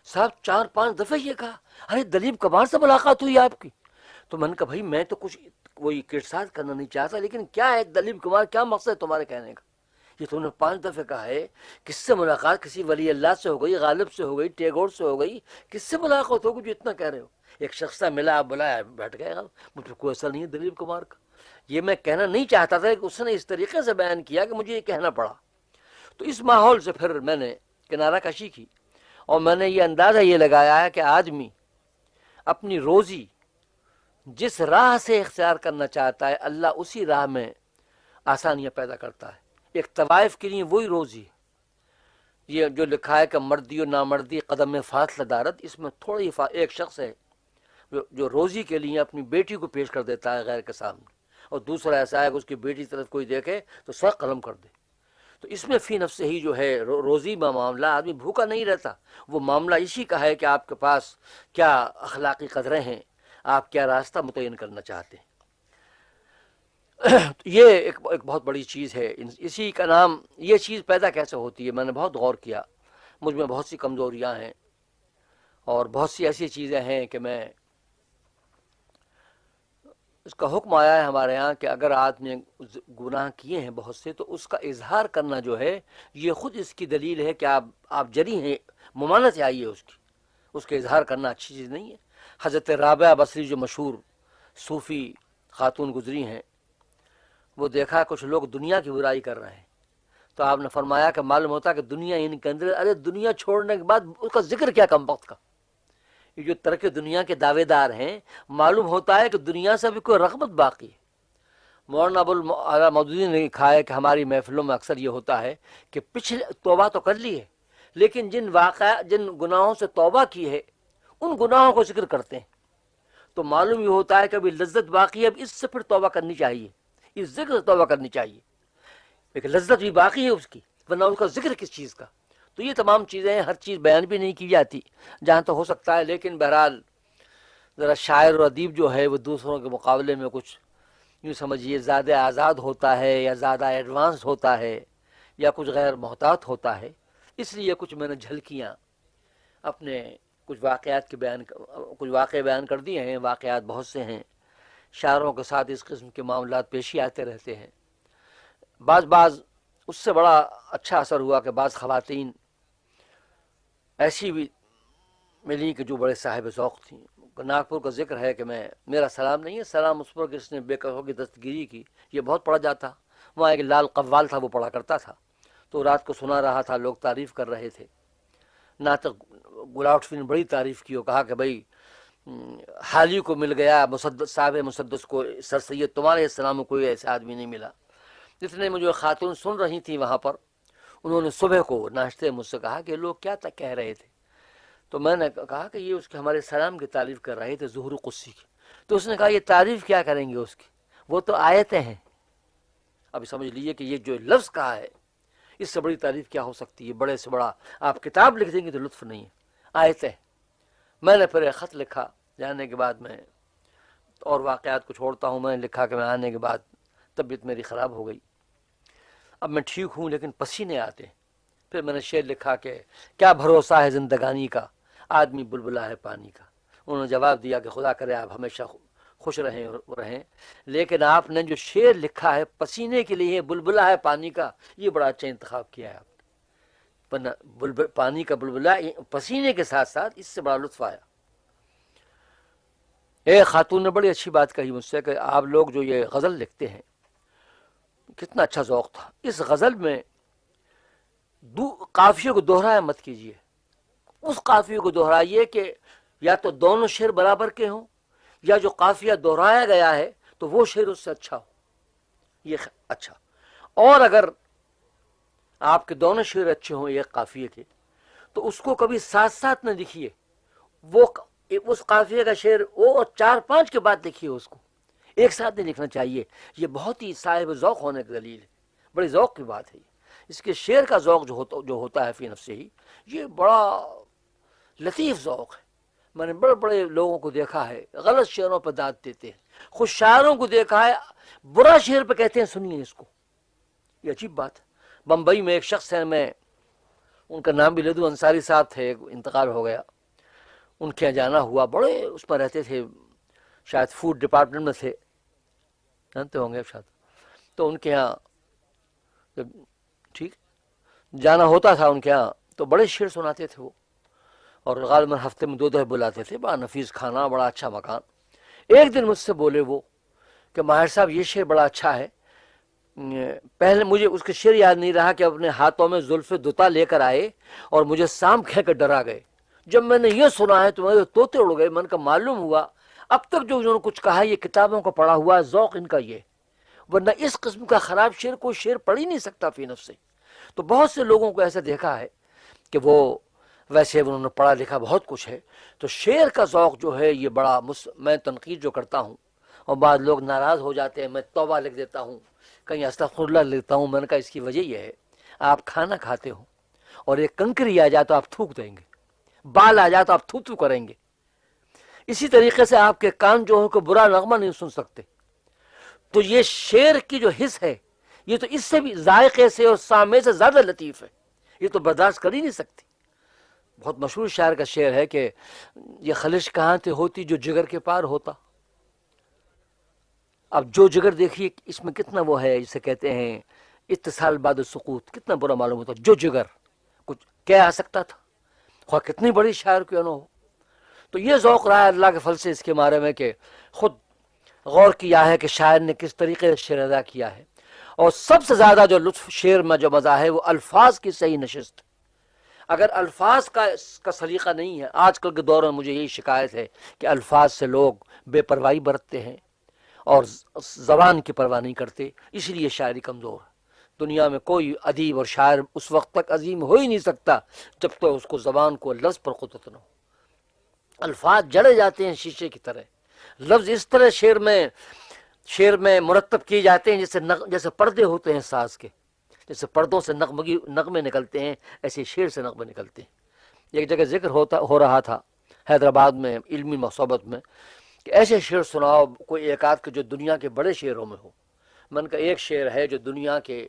صاحب، 4-5 دفعہ یہ کہا ارے دلیپ کمار سے ملاقات ہوئی آپ کی؟ تو میں نے کہا بھائی میں تو کچھ وہی کرساز کرنا نہیں چاہتا، لیکن کیا ہے دلیپ کمار، کیا مقصد ہے تمہارے کہنے کا؟ یہ تم نے 5 دفعہ کہا ہے، کس سے ملاقات؟ کسی ولی اللہ سے ہو گئی، غالب سے ہو گئی، ٹیگور سے ہو گئی، کس سے ملاقات ہوگی جو اتنا کہہ رہے ہو؟ ایک شخص سے ملا، آپ بلایا، بیٹھ گئے، مجھ پہ کوئی اثر نہیں ہے دلیپ کمار کا۔ یہ میں کہنا نہیں چاہتا تھا کہ اس نے اس طریقے سے بیان کیا کہ مجھے یہ کہنا پڑا۔ تو اس ماحول سے پھر میں نے کنارہ کشی کی، اور میں نے یہ اندازہ یہ لگایا ہے کہ آدمی اپنی روزی جس راہ سے اختیار کرنا چاہتا ہے، اللہ اسی راہ میں آسانیاں پیدا کرتا ہے۔ ایک طوائف کے لیے وہی روزی، یہ جو لکھا ہے کہ مردی و نامردی قدم میں فاصلہ دارد، اس میں تھوڑی ایک شخص ہے جو روزی کے لیے اپنی بیٹی کو پیش کر دیتا ہے غیر کے سامنے، اور دوسرا ایسا ہے کہ اس کی بیٹی طرف کوئی دیکھے تو سر قلم کر دے۔ تو اس میں فی نفس ہی جو ہے روزی کا معاملہ، آدمی بھوکا نہیں رہتا، وہ معاملہ اسی کا ہے کہ آپ کے پاس کیا اخلاقی قدریں ہیں، آپ کیا راستہ متعین کرنا چاہتے ہیں۔ یہ ایک بہت بڑی چیز ہے، اسی کا نام، یہ چیز پیدا کیسے ہوتی ہے، میں نے بہت غور کیا۔ مجھ میں بہت سی کمزوریاں ہیں، اور بہت سی ایسی چیزیں ہیں کہ میں اس کا حکم آیا ہے ہمارے ہاں کہ اگر آدمی گناہ کیے ہیں بہت سے، تو اس کا اظہار کرنا جو ہے یہ خود اس کی دلیل ہے کہ آپ جری ہیں، ممانعت آئی ہے اس کے اظہار کرنا اچھی چیز نہیں ہے۔ حضرت رابعہ بصری جو مشہور صوفی خاتون گزری ہیں، وہ دیکھا کچھ لوگ دنیا کی برائی کر رہے ہیں، تو آپ نے فرمایا کہ معلوم ہوتا ہے کہ دنیا ان کے اندر، ارے دنیا چھوڑنے کے بعد اس کا ذکر کیا کم وقت کا، یہ جو ترک دنیا کے دعوے دار ہیں، معلوم ہوتا ہے کہ دنیا سے بھی کوئی رغبت باقی ہے۔ مولانا ابو اعلیٰ مودودی نے لکھا ہے کہ ہماری محفلوں میں اکثر یہ ہوتا ہے کہ پچھلے توبہ تو کر لی ہے، لیکن جن گناہوں سے توبہ کی ہے ان گناہوں کو ذکر کرتے ہیں، تو معلوم یہ ہوتا ہے کہ ابھی لذت باقی ہے، اب اس سے پھر توبہ کرنی چاہیے، اس ذکر سے توبہ کرنی چاہیے، لیکن لذت بھی باقی ہے اس کی، ورنہ اس کا ذکر کس چیز کا؟ تو یہ تمام چیزیں ہیں، ہر چیز بیان بھی نہیں کی جاتی جہاں تو ہو سکتا ہے، لیکن بہرحال ذرا شاعر اور ادیب جو ہے وہ دوسروں کے مقابلے میں کچھ یوں سمجھیے زیادہ آزاد ہوتا ہے، یا زیادہ ایڈوانس ہوتا ہے، یا کچھ غیر محتاط ہوتا ہے، اس لیے کچھ میں نے جھلکیاں اپنے کچھ واقعے بیان کر دیے ہیں۔ واقعات بہت سے ہیں، شاعروں کے ساتھ اس قسم کے معاملات پیشی آتے رہتے ہیں۔ بعض اس سے بڑا اچھا اثر ہوا کہ بعض خواتین ایسی بھی ملی کہ جو بڑے صاحب ذوق تھیں۔ ناگپور کا ذکر ہے کہ میرا سلام نہیں ہے، سلام اس پر کہ اس نے بے قصوں کی دستگیری کی، یہ بہت پڑھا جاتا۔ وہاں ایک لال قوال تھا، وہ پڑھا کرتا تھا، تو رات کو سنا رہا تھا، لوگ تعریف کر رہے تھے۔ ناطق گلاوٹفی نے بڑی تعریف کی اور کہا کہ بھائی حالی کو مل گیا، صاحب مسدس کو، سر سید تمہارے السلام میں کوئی ایسا آدمی نہیں ملا۔ جتنے مجھے خاتون سن رہی تھیں وہاں پر، انہوں نے صبح کو ناشتے مجھ سے کہا کہ لوگ کیا کہہ رہے تھے، تو میں نے کہا کہ یہ اس کے ہمارے سلام کی تعریف کر رہے تھے، ظہور قدسی کی۔ تو اس نے کہا یہ تعریف کیا کریں گے اس کی، وہ تو آیتیں ہیں۔ اب سمجھ لیجئے کہ یہ جو لفظ کہا ہے، اس سے بڑی تعریف کیا ہو سکتی ہے؟ بڑے سے بڑا آپ کتاب لکھ دیں گے تو لطف نہیں ہے، آیتیں۔ میں نے پھر ایک خط لکھا جانے کے بعد، میں اور واقعات کو چھوڑتا ہوں، میں نے لکھا کہ میں آنے کے بعد طبیعت میری خراب ہو گئی، اب میں ٹھیک ہوں لیکن پسینے آتے ہیں۔ پھر میں نے شعر لکھا کہ کیا بھروسہ ہے زندگانی کا، آدمی بلبلا ہے پانی کا۔ انہوں نے جواب دیا کہ خدا کرے آپ ہمیشہ خوش رہیں، لیکن آپ نے جو شعر لکھا ہے پسینے کے لیے، بلبلا ہے پانی کا، یہ بڑا اچھا انتخاب کیا ہے آپ نے۔ پانی کا بلبلا پسینے کے ساتھ ساتھ اس سے بڑا لطف آیا۔ ایک خاتون نے بڑی اچھی بات کہی مجھ سے کہ آپ لوگ جو یہ غزل لکھتے ہیں کتنا اچھا ذوق تھا، اس غزل میں قافیے کو دوہرایا مت کیجیے، اس قافیے کو دہرائیے کہ یا تو دونوں شعر برابر کے ہوں، یا جو قافیہ دہرایا گیا ہے تو وہ شعر اس سے اچھا ہو، یہ اچھا۔ اور اگر آپ کے دونوں شعر اچھے ہوں ایک قافیے کے، تو اس کو کبھی ساتھ ساتھ نہ لکھیے، وہ اس قافیے کا شعر وہ 4-5 کے بعد لکھیے، اس کو ایک ساتھ نہیں لکھنا چاہیے۔ یہ بہت ہی صاحب ذوق ہونے کی دلیل ہے، بڑی ذوق کی بات ہے۔ اس کے شعر کا ذوق جو ہوتا ہے فی نفسہ ہی، یہ بڑا لطیف ذوق ہے۔ میں نے بڑے بڑے لوگوں کو دیکھا ہے غلط شعروں پہ داد دیتے ہیں، خوش شاعروں کو دیکھا ہے برا شعر پہ کہتے ہیں سنیے اس کو، یہ عجیب بات ہے۔ بمبئی میں ایک شخص ہے، میں ان کا نام بھی لے دوں، انصاری صاحب تھے، انتقال ہو گیا، ان کے یہاں جانا ہوا، بڑے اس پر رہتے تھے، شاید فوڈ ڈپارٹمنٹ میں تھے، جانتے ہوں گے شاید۔ تو ان کے یہاں جب ٹھیک جانا ہوتا تھا ان کے یہاں تو بڑے شعر سناتے تھے وہ، اور غالباً ہفتے میں 2 دفعہ بلاتے تھے، بڑا نفیس کھانا، بڑا اچھا مکان۔ ایک دن مجھ سے بولے وہ کہ ماہر صاحب یہ شعر بڑا اچھا ہے، پہلے مجھے اس کے شعر یاد نہیں رہا کہ اپنے ہاتھوں میں زلف دوتا لے کر آئے اور مجھے سام کہہ کر ڈرا گئے۔ جب میں نے یہ سنا ہے تو میرے طوطے اڑ گئے، من کا معلوم ہوا اب تک جو انہوں نے کچھ کہا یہ کتابوں کو پڑھا ہوا ذوق ان کا یہ، ورنہ اس قسم کا خراب شعر کوئی شعر پڑھ ہی نہیں سکتا فی نفس سے۔ تو بہت سے لوگوں کو ایسا دیکھا ہے کہ وہ ویسے انہوں نے پڑھا لکھا بہت کچھ ہے، تو شعر کا ذوق جو ہے یہ بڑا میں تنقید جو کرتا ہوں اور بعض لوگ ناراض ہو جاتے ہیں، میں توبہ لکھ دیتا ہوں، کہیں استغفر اللہ لکھتا ہوں، میں نے کہا اس کی وجہ یہ ہے آپ کھانا کھاتے ہو اور ایک کنکری آ جائے تو آپ تھوک دیں گے، بال آ جائے تو آپ تھو تھو کریں گے، اسی طریقے سے آپ کے کان جو ہے کوئی برا نغمہ نہیں سن سکتے۔ تو یہ شعر کی جو حس ہے یہ تو اس سے بھی ذائقے سے اور سامے سے زیادہ لطیف ہے، یہ تو برداشت کر ہی نہیں سکتی۔ بہت مشہور شاعر کا شعر ہے کہ یہ خلش کہاں سے ہوتی جو جگر کے پار ہوتا۔ اب جو جگر دیکھیے اس میں کتنا وہ ہے، جسے کہتے ہیں اتصال بعد سقوط، کتنا برا معلوم ہوتا، جو جگر کچھ کہہ آ سکتا تھا، خواہ کتنی بڑی شاعر کیوں نہ ہو۔ تو یہ ذوق رہا ہے اللہ کے فضل سے اس کے بارے میں کہ خود غور کیا ہے کہ شاعر نے کس طریقے سے شعر ادا کیا ہے، اور سب سے زیادہ جو لطف شعر میں جو مزہ ہے وہ الفاظ کی صحیح نشست۔ اگر الفاظ کا سلیقہ نہیں ہے، آج کل کے دور میں مجھے یہی شکایت ہے کہ الفاظ سے لوگ بے پرواہی برتتے ہیں اور زبان کی پرواہ نہیں کرتے، اس لیے شاعری کمزور ہے۔ دنیا میں کوئی ادیب اور شاعر اس وقت تک عظیم ہو ہی نہیں سکتا جب تک اس کو زبان کو لفظ پر قدرت نہ ہو۔ الفاظ جڑے جاتے ہیں شیشے کی طرح، لفظ اس طرح شعر میں مرتب کیے جاتے ہیں جیسے پردے ہوتے ہیں ساز کے، جیسے پردوں سے نغمے نکلتے ہیں، ایسے شعر سے نغمے نکلتے ہیں۔ ایک جگہ ذکر ہو رہا تھا حیدرآباد میں علمی مصوبت میں کہ ایسے شعر سناؤ کوئی ایک آدھ کے جو دنیا کے بڑے شعروں میں ہو۔ من کا ایک شعر ہے جو دنیا کے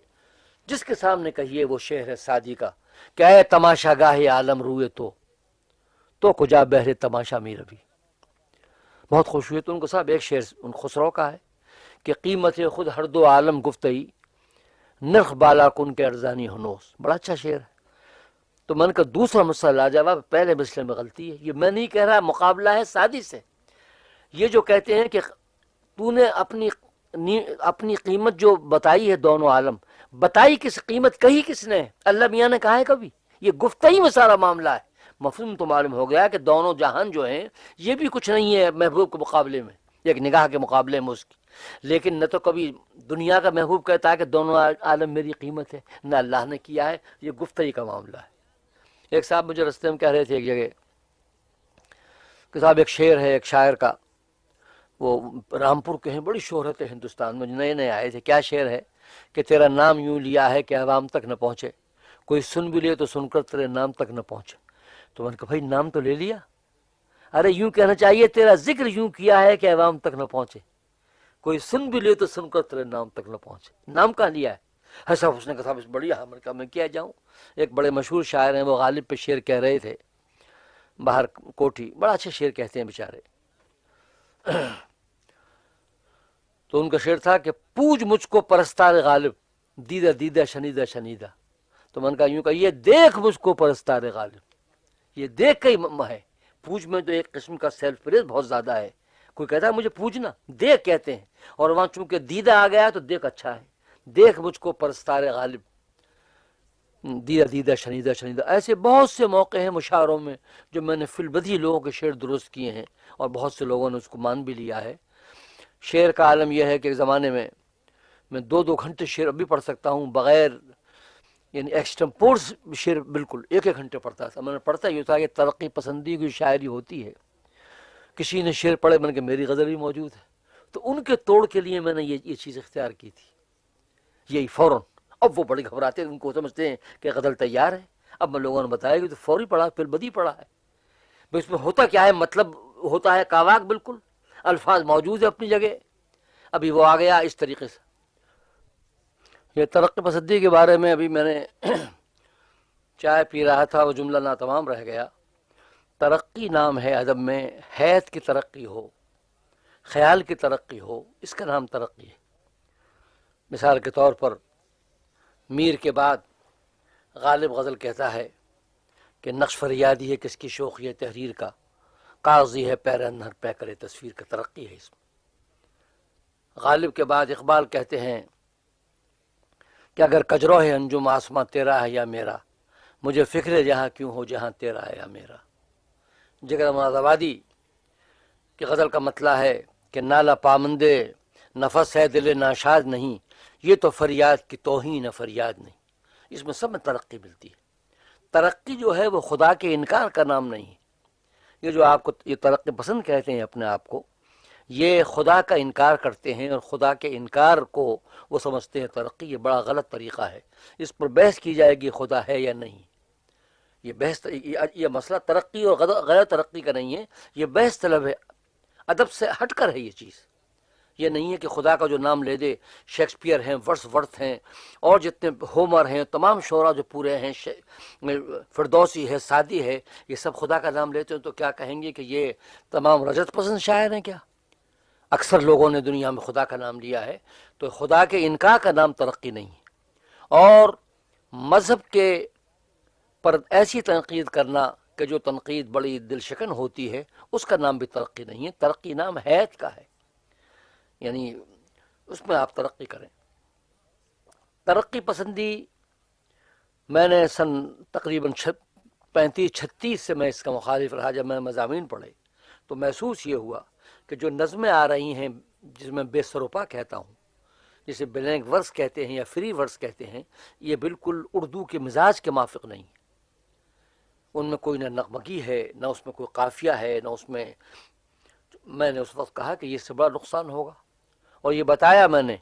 جس کے سامنے کہیے وہ شعر ہے سعدی کا کہ اے تماشا گاہ عالم روئے تو کجا بہر تماشا می ربی۔ بہت خوش ہوئے تو ان کو صاحب ایک شعر ان خسرو کا ہے کہ قیمت خود ہر دو عالم گفتئی نرخ بالا کن کے ارزانی ہنوس۔ بڑا اچھا شعر ہے۔ تو من کا دوسرا مسئلہ لاجواب، پہلے مسئلے میں غلطی ہے، یہ میں نہیں کہہ رہا، مقابلہ ہے سعدی سے۔ یہ جو کہتے ہیں کہ تو نے اپنی قیمت جو بتائی ہے دونوں عالم، بتائی کس قیمت کہی کس نے؟ اللہ میاں نے کہا ہے کبھی؟ یہ گفتگی میں سارا معاملہ ہے۔ مفہوم تو معلوم ہو گیا کہ دونوں جہان جو ہیں یہ بھی کچھ نہیں ہے محبوب کے مقابلے میں، ایک نگاہ کے مقابلے میں اس کی، لیکن نہ تو کبھی دنیا کا محبوب کہتا ہے کہ دونوں عالم میری قیمت ہے، نہ اللہ نے کیا ہے، یہ گفتگی کا معاملہ ہے۔ ایک صاحب مجھے رستے میں کہہ رہے تھے ایک جگہ کہ صاحب ایک شعر ہے ایک شاعر کا، وہ رامپور کے ہیں، بڑی شہرت ہے ہندوستان میں، نئے نئے آئے تھے۔ کیا شعر ہے کہ تیرا نام یوں لیا ہے کہ عوام تک نہ پہنچے، کوئی سن بھی لے تو سن کر تیرے نام تک نہ پہنچے۔ تو میں نے کہا بھائی نام تو لے لیا، ارے یوں کہنا چاہیے تیرا ذکر یوں کیا ہے کہ عوام تک نہ پہنچے۔ کوئی سن بھی لے تو سن کر تیرے نام تک نہ پہنچے. نام کہاں لیا ہے؟ صاحب اس نے کہا صاحب بڑی ہے. میں نے کہا میں کیا جاؤں. ایک بڑے مشہور شاعر ہیں، وہ غالب پہ شعر کہہ رہے تھے باہر کوٹھی، بڑا اچھا شعر کہتے ہیں بیچارے. تو ان کا شعر تھا کہ پوج مجھ کو پرستار غالب، دیدہ دیدہ شنیدہ شنیدہ. تو میں نے کہا یوں کہ یہ دیکھ مجھ کو پرستار غالب، یہ دیکھ کے ہے. پوج میں تو ایک قسم کا سیلف پریز بہت زیادہ ہے. کوئی کہتا ہے مجھے پوجنا، دیکھ کہتے ہیں، اور وہاں چونکہ دیدہ آ گیا تو دیکھ اچھا ہے. دیکھ مجھ کو پرستار غالب، دیدہ دیدہ شنیدہ شنیدہ. ایسے بہت سے موقع ہیں مشاعروں میں جو میں نے فی البدیہہ لوگوں کے شعر درست کیے ہیں، اور بہت سے لوگوں نے اس کو مان بھی لیا ہے. شعر کا عالم یہ ہے کہ ایک زمانے میں 2 گھنٹے شعر اب بھی پڑھ سکتا ہوں بغیر، یعنی ایکسٹمپورس شعر بالکل 1 گھنٹے پڑھتا تھا. میں نے پڑھتا یہ تھا کہ ترقی پسندی کی شاعری ہوتی ہے. کسی نے شعر پڑھے، میں نے کہا میری غزل بھی موجود ہے، تو ان کے توڑ کے لیے میں نے یہ چیز اختیار کی تھی. یہی فوراً. اب وہ بڑے گھبراتے ہیں، ان کو سمجھتے ہیں کہ غزل تیار ہے. اب میں لوگوں نے بتایا کہ تو فوری پڑھا، پھر بدی پڑھا ہے. اس میں ہوتا کیا ہے؟ مطلب ہوتا ہے کاواک، بالکل الفاظ موجود ہے اپنی جگہ. ابھی وہ آ گیا اس طریقے سے. یہ ترقی پسندی کے بارے میں ابھی میں نے چائے پی رہا تھا، وہ جملہ ناتمام رہ گیا. ترقی نام ہے ادب میں، حیت کی ترقی ہو، خیال کی ترقی ہو، اس کا نام ترقی ہے. مثال کے طور پر میر کے بعد غالب غزل کہتا ہے کہ نقش فریادی ہے کس کی شوخی تحریر کا، قاضی ہے پیرن نہر پہ کرے تصویر کا. ترقی ہے اس میں. غالب کے بعد اقبال کہتے ہیں کہ اگر کجرو ہے انجم آسماں تیرا ہے یا میرا، مجھے فکر ہے جہاں کیوں ہو جہاں تیرا ہے یا میرا. جگر مراد آبادی کی غزل کا مطلع ہے کہ نالا پامندے نفس ہے دل ناشاد نہیں، یہ تو فریاد کی توہین ہے فریاد نہیں. اس میں سب میں ترقی ملتی ہے. ترقی جو ہے وہ خدا کے انکار کا نام نہیں ہے. یہ جو آپ کو یہ ترقی پسند کہتے ہیں اپنے آپ کو، یہ خدا کا انکار کرتے ہیں، اور خدا کے انکار کو وہ سمجھتے ہیں ترقی. یہ بڑا غلط طریقہ ہے. اس پر بحث کی جائے گی خدا ہے یا نہیں. یہ بحث، یہ مسئلہ ترقی اور غیر ترقی کا نہیں ہے، یہ بحث طلب ہے. ادب سے ہٹ کر ہے یہ چیز. یہ نہیں ہے کہ خدا کا جو نام لے دے، شیکسپیئر ہیں، ورس ورتھ ہیں، اور جتنے ہومر ہیں، تمام شعراء جو پورے ہیں، فردوسی ہے، سعدی ہے، یہ سب خدا کا نام لیتے ہیں تو کیا کہیں گے کہ یہ تمام رجت پسند شاعر ہیں کیا؟ اکثر لوگوں نے دنیا میں خدا کا نام لیا ہے. تو خدا کے انکار کا نام ترقی نہیں ہے. اور مذہب کے پر ایسی تنقید کرنا کہ جو تنقید بڑی دل شکن ہوتی ہے، اس کا نام بھی ترقی نہیں ہے. ترقی نام حیات کا ہے، یعنی اس میں آپ ترقی کریں. ترقی پسندی میں نے سن تقریباً 35-36 سے میں اس کا مخالف رہا. جب میں نے مضامین پڑھے تو محسوس یہ ہوا کہ جو نظمیں آ رہی ہیں جس میں بے سروپا کہتا ہوں، جسے بلینک ورس کہتے ہیں یا فری ورس کہتے ہیں، یہ بالکل اردو کے مزاج کے موافق نہیں. ان میں کوئی نہ نغمگی ہے، نہ اس میں کوئی قافیہ ہے، نہ اس میں نے اس وقت کہا کہ یہ سے بڑا نقصان ہوگا. اور یہ بتایا میں نے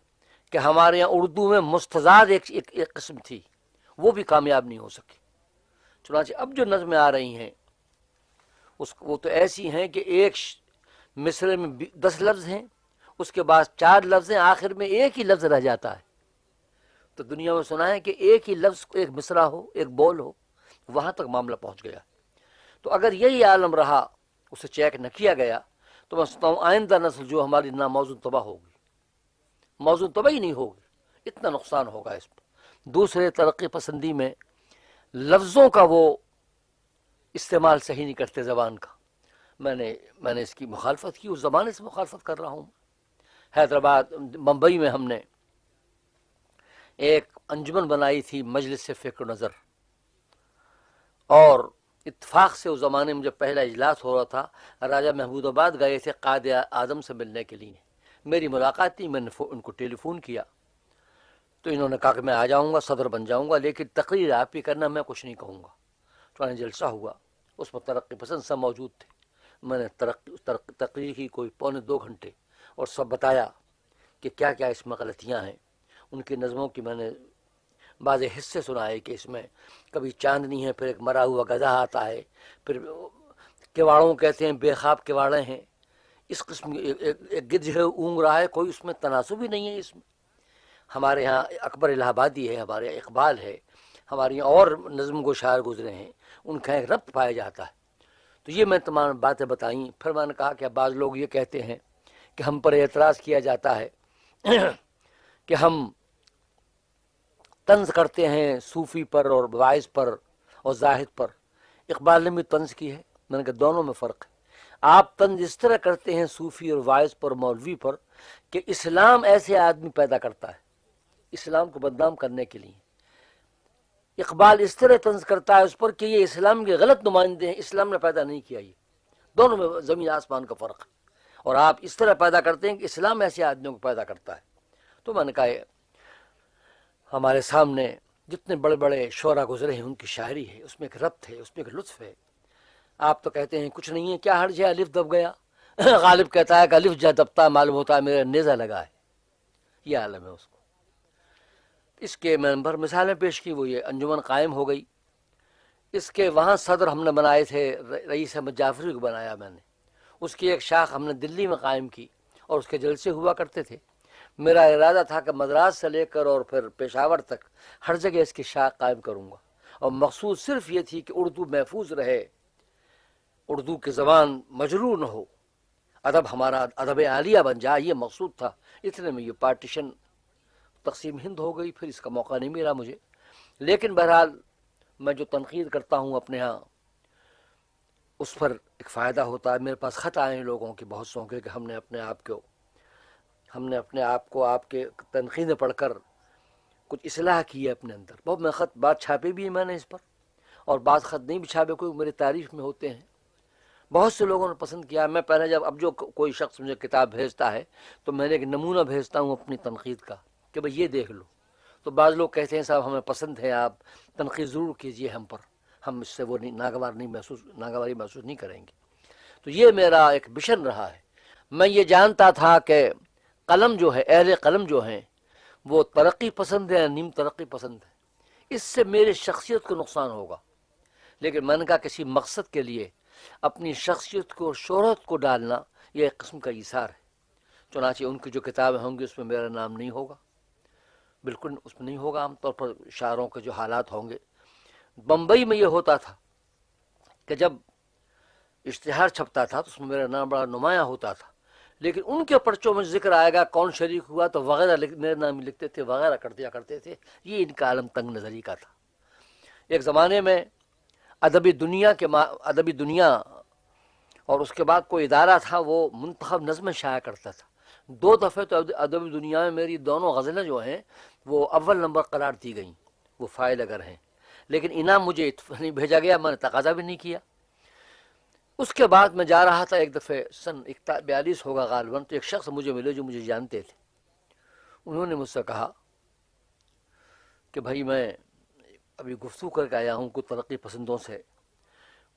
کہ ہمارے یہاں اردو میں مستضاد ایک قسم تھی، وہ بھی کامیاب نہیں ہو سکی. چنانچہ اب جو نظمیں آ رہی ہیں وہ تو ایسی ہیں کہ ایک مصرے میں 10 لفظ ہیں، اس کے بعد 4 لفظ ہیں، آخر میں ایک ہی لفظ رہ جاتا ہے. تو دنیا میں سنا ہے کہ ایک ہی لفظ ایک مصرع ہو، ایک بول ہو، وہاں تک معاملہ پہنچ گیا. تو اگر یہی عالم رہا، اسے چیک نہ کیا گیا، تو میں سمجھتا ہوں آئندہ نسل جو ہماری ناموزون تباہ ہوگی، موزون تباہ ہی نہیں ہوگی. اتنا نقصان ہوگا اس میں. دوسرے ترقی پسندی میں لفظوں کا وہ استعمال صحیح نہیں کرتے زبان کا. میں نے اس کی مخالفت کی، اس زمانے سے مخالفت کر رہا ہوں. حیدرآباد ممبئی میں ہم نے ایک انجمن بنائی تھی، مجلس سے فکر نظر، اور اتفاق سے اس زمانے میں جب پہلا اجلاس ہو رہا تھا، راجہ محمود آباد گئے تھے قائد اعظم سے ملنے کے لیے. میری ملاقات تھی، میں نے ان کو ٹیلی فون کیا تو انہوں نے کہا کہ میں آ جاؤں گا، صدر بن جاؤں گا، لیکن تقریر آپ ہی کرنا، میں کچھ نہیں کہوں گا. چنانچہ جلسہ ہوا، اس میں ترقی پسند سب موجود تھے. میں نے تقریر کی کوئی 1.25 گھنٹے، اور سب بتایا کہ کیا کیا اس میں غلطیاں ہیں. ان کی نظموں کی میں نے بعض حصے سنائے کہ اس میں کبھی چاندنی ہے، پھر ایک مرا ہوا گدھا آتا ہے، پھر کواڑوں کہتے ہیں بے خواب کواڑے ہیں. اس قسم ایک گدھ ہے اونگ رہا ہے، کوئی اس میں تناسب ہی نہیں ہے اس میں۔ ہمارے ہاں اکبر الہ آبادی ہے، ہمارے یہاں اقبال ہے، ہمارے یہاں اور نظم کو شاعر گزرے ہیں، ان کا ایک ربط پایا جاتا ہے۔ تو یہ میں تمام باتیں بتائیں۔ پھر میں نے کہا کہ بعض لوگ یہ کہتے ہیں کہ ہم پر اعتراض کیا جاتا ہے کہ ہم طنز کرتے ہیں صوفی پر اور واعظ پر اور زاہد پر۔ اقبال نے بھی طنز کی ہے۔ میں نے کہا دونوں میں فرق ہے۔ آپ طنز اس طرح کرتے ہیں صوفی اور واعظ پر، مولوی پر، کہ اسلام ایسے آدمی پیدا کرتا ہے اسلام کو بدنام کرنے کے لیے۔ اقبال اس طرح طنز کرتا ہے اس پر کہ یہ اسلام کے غلط نمائندے ہیں، اسلام نے پیدا نہیں کیا۔ یہ دونوں میں زمین آسمان کا فرق ہے۔ اور آپ اس طرح پیدا کرتے ہیں کہ اسلام ایسے آدمیوں کو پیدا کرتا ہے۔ تو میں نے کہا ہمارے سامنے جتنے بڑے بڑے شعراء گزرے ہیں ان کی شاعری ہے، اس میں ایک ربط ہے، اس میں ایک لطف ہے۔ آپ تو کہتے ہیں کچھ نہیں ہے، کیا حرج ہے الف دب گیا؟ غالب کہتا ہے کہ الف جا دبتا معلوم ہوتا ہے میرا نیزہ لگا ہے۔ یہ عالم ہے اس کو۔ اس کے ممبر مثالیں پیش کی، وہ یہ انجمن قائم ہو گئی۔ اس کے وہاں صدر ہم نے بنائے تھے، رئیس احمد جعفری کو بنایا میں نے۔ اس کی ایک شاخ ہم نے دلی میں قائم کی اور اس کے جلسے ہوا کرتے تھے۔ میرا ارادہ تھا کہ مدراس سے لے کر اور پھر پشاور تک ہر جگہ اس کی شاخ قائم کروں گا، اور مقصود صرف یہ تھی کہ اردو محفوظ رہے، اردو کی زبان مجروح نہ ہو، ادب ہمارا ادب عالیہ بن جائے، یہ مقصود تھا۔ اتنے میں یہ پارٹیشن تقسیم ہند ہو گئی، پھر اس کا موقع نہیں ملا مجھے۔ لیکن بہرحال میں جو تنقید کرتا ہوں اپنے ہاں، اس پر ایک فائدہ ہوتا ہے۔ میرے پاس خط آئے ہیں لوگوں کے بہت سو کے کہ ہم نے اپنے آپ کو آپ کے تنقیدیں پڑھ کر کچھ اصلاح کی ہے اپنے اندر۔ بہت میں خط بات چھاپے بھی ہیں میں نے اس پر، اور بعض خط نہیں بھی چھاپے، کوئی میری تعریف میں ہوتے ہیں۔ بہت سے لوگوں نے پسند کیا۔ میں پہلے اب جو کوئی شخص مجھے کتاب بھیجتا ہے تو میں نے ایک نمونہ بھیجتا ہوں اپنی تنقید کا کہ بھئی یہ دیکھ لو۔ تو بعض لوگ کہتے ہیں صاحب ہمیں پسند ہے، آپ تنقید ضرور کیجئے ہم پر، ہم اس سے وہ ناگواری محسوس نہیں کریں گے۔ تو یہ میرا ایک مشن رہا ہے۔ میں یہ جانتا تھا کہ قلم جو ہے، اہل قلم جو ہیں، وہ ترقی پسند ہے، نیم ترقی پسند ہے۔ اس سے میری شخصیت کو نقصان ہوگا، لیکن میں نے کہا کسی مقصد کے لیے اپنی شخصیت کو، شہرت کو ڈالنا، یہ ایک قسم کا ایثار ہے۔ چنانچہ ان کی جو کتابیں ہوں گی اس میں میرا نام نہیں ہوگا، بالکل اس میں نہیں ہوگا۔ عام طور پر شاعروں کے جو حالات ہوں گے، بمبئی میں یہ ہوتا تھا کہ جب اشتہار چھپتا تھا تو اس میں میرا نام بڑا نمایاں ہوتا تھا، لیکن ان کے پرچوں میں ذکر آئے گا کون شریک ہوا تو وغیرہ میرے نام لکھتے تھے، وغیرہ کر دیا کرتے تھے۔ یہ ان کا عالم تنگ نظری کا تھا۔ ایک زمانے میں ادبی دنیا اور اس کے بعد کوئی ادارہ تھا، وہ منتخب نظمیں شائع کرتا تھا۔ 2 دفعے تو ادبی دنیا میں میری دونوں غزلیں جو ہیں وہ اول نمبر قرار دی گئیں، وہ فائل اگر ہیں، لیکن انعام مجھے نہیں بھیجا گیا، میں نے تقاضا بھی نہیں کیا۔ اس کے بعد میں جا رہا تھا ایک دفعہ، سن 42 ہوگا غالباً، تو ایک شخص مجھے ملے جو مجھے جانتے تھے۔ انہوں نے مجھ سے کہا کہ بھائی میں ابھی گفتگو کر کے آیا ہوں کچھ ترقی پسندوں سے،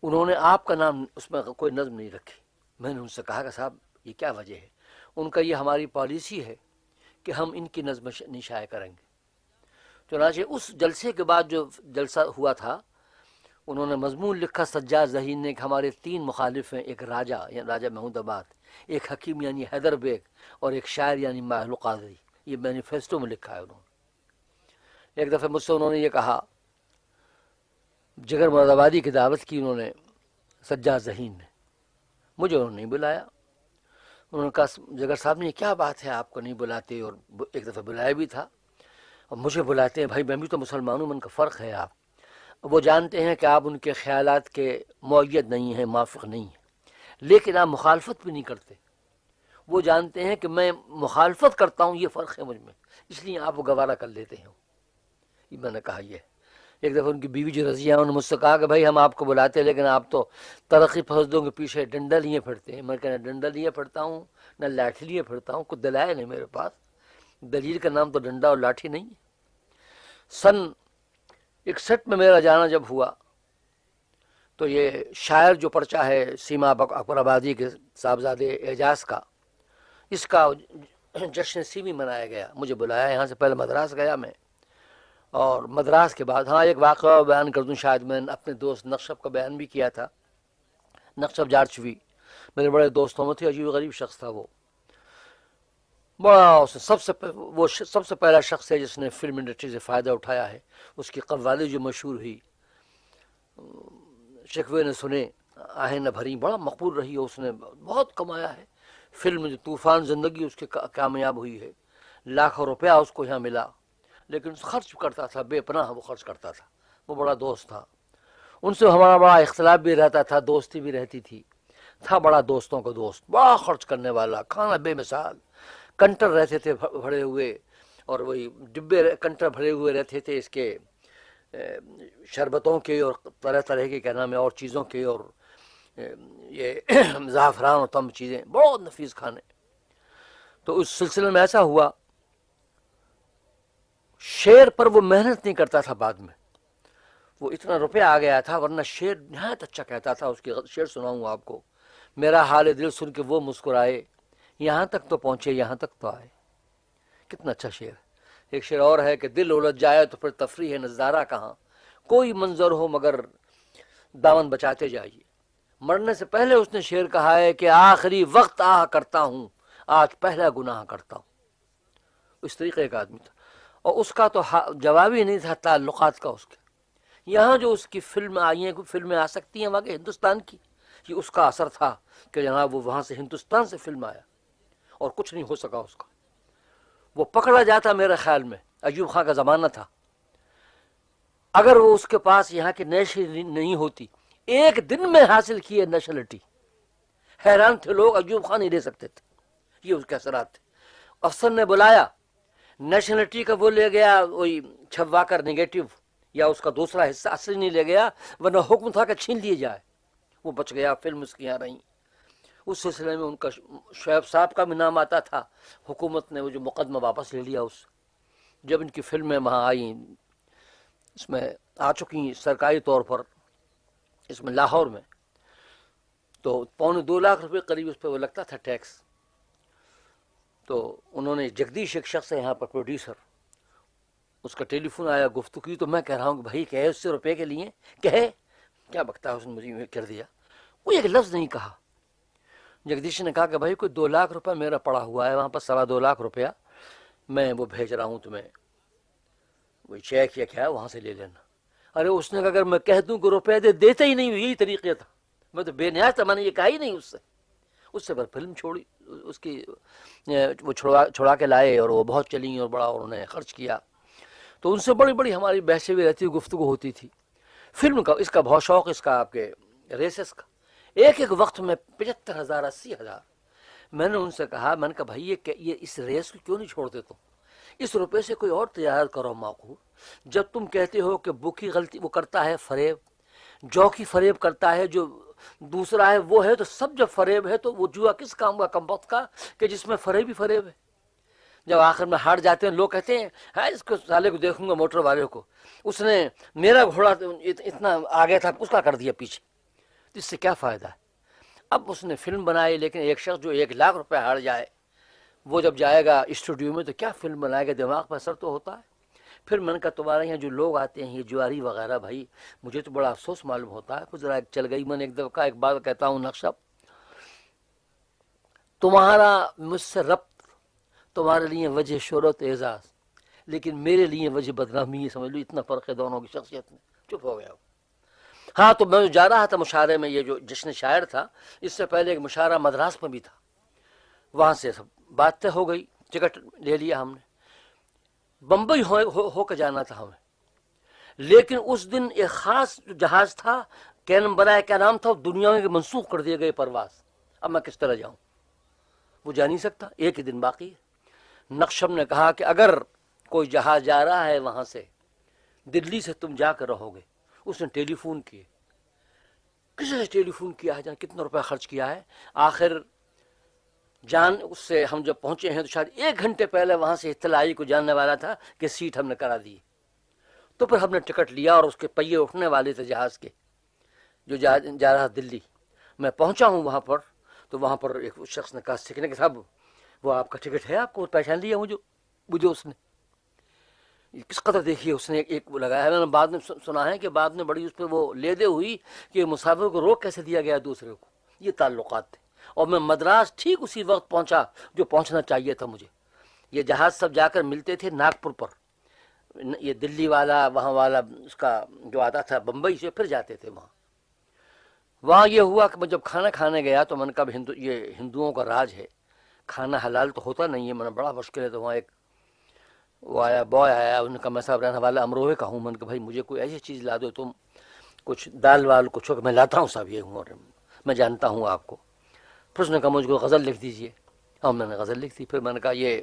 انہوں نے آپ کا نام اس میں کوئی نظم نہیں رکھی۔ میں نے ان سے کہا کہ صاحب یہ کیا وجہ ہے؟ ان کا یہ ہماری پالیسی ہے کہ ہم ان کی نظم نہیں شائع کریں گے۔ چنانچہ اس جلسے کے بعد جو جلسہ ہوا تھا، انہوں نے مضمون لکھا سجاد ذہین نے کہ ہمارے 3 مخالف ہیں، ایک راجہ یعنی راجہ محمود آباد، ایک حکیم یعنی حیدر بیگ، اور ایک شاعر یعنی ماہر القادری۔ یہ مینیفیسٹو میں لکھا ہے انہوں نے۔ ایک دفعہ مجھ سے انہوں نے یہ کہا، جگر مراد آبادی کی دعوت کی انہوں نے، سجاد ذہین نے، مجھے انہوں نے نہیں بلایا۔ انہوں نے کہا جگر صاحب نے یہ کیا بات ہے، آپ کو نہیں بلاتے، اور ایک دفعہ بلایا بھی تھا اور مجھے بلاتے ہیں۔ بھائی میں بھی تو مسلمان ہوں، ان کا فرق ہے۔ آپ وہ جانتے ہیں کہ آپ ان کے خیالات کے مؤید نہیں ہیں، موافق نہیں ہیں، لیکن آپ مخالفت بھی نہیں کرتے۔ وہ جانتے ہیں کہ میں مخالفت کرتا ہوں، یہ فرق ہے مجھ میں، اس لیے آپ وہ گوارہ کر لیتے ہیں۔ یہ میں نے کہا یہ ایک دفعہ ان کی بیوی جو رضیہ انہوں نے مجھ سے کہا کہ بھائی ہم آپ کو بلاتے ہیں لیکن آپ تو ترقی پسندوں کے پیچھے ڈنڈا لیے پھرتے ہیں۔ میں کہنا ڈنڈا لیے پھرتا ہوں نہ لاٹھی لیے پھرتا ہوں، کچھ دلائل ہے میرے پاس، دلیل کا نام تو ڈنڈا اور لاٹھی نہیں ہے۔ سن 61 میں میرا جانا جب ہوا تو یہ شاعر جو پرچہ ہے سیما اکبر آبادی کے صاحبزادے اعجاز کا، اس کا جشن سیمی منایا گیا۔ مجھے بلایا، یہاں سے پہلے مدراس گیا میں، اور مدراس کے بعد ایک واقعہ بیان کر دوں، شاید میں نے اپنے دوست نقشب کا بیان بھی کیا تھا، نقشب جارچوی۔ میرے بڑے دوستوں میں تھے، عجیب غریب شخص تھا وہ، بڑا اس وہ سب سے پہلا شخص ہے جس نے فلم انڈسٹری سے فائدہ اٹھایا ہے. اس کی قوالی جو مشہور ہوئی، شکوے نے سنے آہیں نہ بھری، بڑا مقبول رہی ہے، اس نے بہت کمایا ہے. فلم جو طوفان زندگی اس کی کامیاب ہوئی ہے، لاکھوں روپیہ اس کو یہاں ملا، لیکن خرچ کرتا تھا بے پناہ، وہ خرچ کرتا تھا. وہ بڑا دوست تھا، ان سے ہمارا بڑا اختلاف بھی رہتا تھا، دوستی بھی رہتی تھی. تھا بڑا دوستوں کا دوست، بڑا خرچ کرنے والا، کھانا بے مثال، کنٹر رہتے تھے بھرے ہوئے، اور وہی ڈبے کنٹر بھرے ہوئے رہتے تھے اس کے شربتوں کے اور طرح طرح کے کیا نام ہے اور چیزوں کے، اور یہ زعفران اور تمب چیزیں، بہت نفیس کھانے. تو اس سلسلے میں ایسا ہوا، شعر پر وہ محنت نہیں کرتا تھا. بعد میں وہ اتنا روپیہ آ گیا تھا، ورنہ شعر نہایت اچھا کہتا تھا. اس کی شعر سناؤں آپ کو، میرا حال دل سن کے وہ مسکرائے، یہاں تک تو پہنچے یہاں تک تو آئے. کتنا اچھا شعر. ایک شعر اور ہے کہ دل الجھ جائے تو پھر تفریح ہے نظارہ کہاں، کوئی منظر ہو مگر دامن بچاتے جائیے. مرنے سے پہلے اس نے شعر کہا ہے کہ آخری وقت آہ کرتا ہوں، آج پہلا گناہ کرتا ہوں. اس طریقے کا آدمی تھا، اور اس کا تو جواب ہی نہیں تھا تعلقات کا. اس کے یہاں جو اس کی فلم آئی ہیں، کوئی فلمیں آ سکتی ہیں وہاں کے ہندوستان کی، یہ اس کا اثر تھا کہ جناب وہ وہاں سے ہندوستان سے فلم آیا، اور کچھ نہیں ہو سکا اس کا. وہ پکڑا جاتا، میرے خیال میں ایوب خان کا زمانہ تھا، اگر وہ اس کے پاس یہاں کی نیشنل نہیں ہوتی، ایک دن میں حاصل کیے نیشنلٹی. حیران تھے لوگ، ایوب خان نہیں لے سکتے تھے. یہ اس کے اثرات تھے. افسر نے بلایا، نیشنلٹی کا وہ لے گیا، وہی چھپوا کر نگیٹو، یا اس کا دوسرا حصہ اصلی نہیں لے گیا، ورنہ حکم تھا کہ چھین لیے جائے. وہ بچ گیا، فلم اس کی یہاں رہی. اس سلسلے میں ان کا شعیب صاحب کا بھی نام آتا تھا. حکومت نے وہ جو مقدمہ واپس لے لیا. اس جب ان کی فلمیں وہاں آئیں، اس میں آ چکی سرکاری طور پر، اس میں لاہور میں، تو 1.25 لاکھ روپے قریب اس پہ وہ لگتا تھا ٹیکس. تو انہوں نے جگدیش ایک شخص ہے یہاں پر پروڈیوسر، اس کا ٹیلی فون آیا، گفتگو کی. تو میں کہہ رہا ہوں کہ بھائی کہے اس سے روپے کے لیے، کہے کیا بکتا ہے، اس نے مجھے کر دیا. کوئی ایک لفظ نہیں کہا. جگدیش نے کہا کہ بھائی کوئی 2 لاکھ روپے میرا پڑا ہوا ہے وہاں پر، 2.25 لاکھ روپیہ میں وہ بھیج رہا ہوں تمہیں، وہی چیک یا کیا ہے وہاں سے لے لینا. ارے اس نے کہا اگر میں کہہ دوں کہ روپے دیتے ہی نہیں، یہی طریقے تھا. میں تو بے نیاز تھا، میں نے یہ کہا ہی نہیں اس سے پر فلم چھوڑی اس کی، وہ چھوڑا کے لائے، اور وہ بہت چلی اور بڑا انہوں نے خرچ کیا. تو ان سے بڑی بڑی ہماری بحثیں بھی رہتی، گفتگو ہوتی تھی فلم کا. اس کا بہت شوق، اس کا آپ کے ریسز کا. ایک وقت میں 75,000 80,000. میں نے ان سے کہا، میں نے کہا بھائی یہ اس ریس کو کیوں نہیں چھوڑتے تم، اس روپے سے کوئی اور تجارت کرو معقول. جب تم کہتے ہو کہ بکی غلطی وہ کرتا ہے فریب، جو کی فریب کرتا ہے، جو دوسرا ہے وہ ہے، تو سب جب فریب ہے تو وہ جوا کس کام کا، کم وقت کا، کہ جس میں فریب ہی فریب ہے. جب آخر میں ہار جاتے ہیں، لوگ کہتے ہیں ہاں اس کو سالے کو دیکھوں گا، موٹر والے کو، اس نے میرا گھوڑا اتنا آگے تھا، اس کا کر دیا پیچھے. اس سے کیا فائدہ ہے؟ اب اس نے فلم بنائی، لیکن ایک شخص جو 1 لاکھ روپے ہار جائے، وہ جب جائے گا اسٹوڈیو میں تو کیا فلم بنائے گا، دماغ پر اثر تو ہوتا ہے. پھر میں نے کہا تمہارے یہاں جو لوگ آتے ہیں یہ جواری وغیرہ، بھائی مجھے تو بڑا افسوس معلوم ہوتا ہے. ذرا چل گئی. میں نے ایک دفعہ ایک بات کہتا ہوں، نقشہ تمہارا مجھ سے ربط تمہارے لیے وجہ شہرت اعزاز، لیکن میرے لیے وجہ بدنامی ہے. سمجھ لو اتنا فرق ہے دونوں کی شخصیت میں. چپ ہو گیا وہ. ہاں تو میں جا رہا تھا مشاعرے میں، یہ جو جشن شاعر تھا، اس سے پہلے ایک مشاعرہ مدراس میں بھی تھا. وہاں سے سب بات طے ہو گئی، ٹکٹ لے لیا ہم نے. بمبئی ہو کے جانا تھا ہمیں، لیکن اس دن ایک خاص جہاز تھا، کیا نام تھا، دنیا میں منسوخ کر دیے گئے پرواز. اب میں کس طرح جاؤں، وہ جا نہیں سکتا، ایک ہی دن باقی ہے. نقشم نے کہا کہ اگر کوئی جہاز جا رہا ہے وہاں سے دلی سے، تم جا کر رہو گے. اس نے ٹیلی فون کیے، کسی نے ٹیلی فون کیا ہے، جان کتنا روپے خرچ کیا ہے. آخر جان اس سے ہم جب پہنچے ہیں تو شاید 1 گھنٹے پہلے وہاں سے اطلاع آئی کو جاننے والا تھا کہ سیٹ ہم نے کرا دی. تو پھر ہم نے ٹکٹ لیا، اور اس کے پہیے اٹھنے والے تھے جہاز کے، جو جا رہا دلی. میں پہنچا ہوں وہاں پر، تو وہاں پر ایک شخص نے کہا سیکھنے کے صاحب وہ آپ کا ٹکٹ ہے، آپ کو پہچان لیا مجھے اس نے. کس قدر دیکھیے اس نے ایک وہ لگایا ہے. میں نے بعد میں سنا ہے کہ بعد میں بڑی اس پہ وہ لیدے ہوئی کہ مسافر کو روک کیسے دیا گیا دوسرے کو. یہ تعلقات تھے. اور میں مدراس ٹھیک اسی وقت پہنچا جو پہنچنا چاہیے تھا مجھے. یہ جہاز سب جا کر ملتے تھے ناگپور پر، یہ دلی والا وہاں والا اس کا جو آتا تھا بمبئی سے، پھر جاتے تھے وہاں یہ ہوا کہ میں جب کھانا کھانے گیا تو میں نے کہا یہ ہندوؤں کا راج ہے، کھانا حلال تو ہوتا نہیں ہے. میں نے بڑا مشکل ہے. تو وہاں ایک وہ آیا، بوائے آیا، انہوں نے کہا میں صاحب رہنے والا امروہے کا ہوں. میں نے کہا بھائی مجھے کوئی ایسی چیز لا دو، تم کچھ دال وال کچھ ہو کہ میں لاتا ہوں صاحب، یہ ہوں اور میں جانتا ہوں آپ کو. پھر اس نے کہا مجھ کو غزل لکھ دیجئے، اور میں نے غزل لکھ دی. پھر میں نے کہا یہ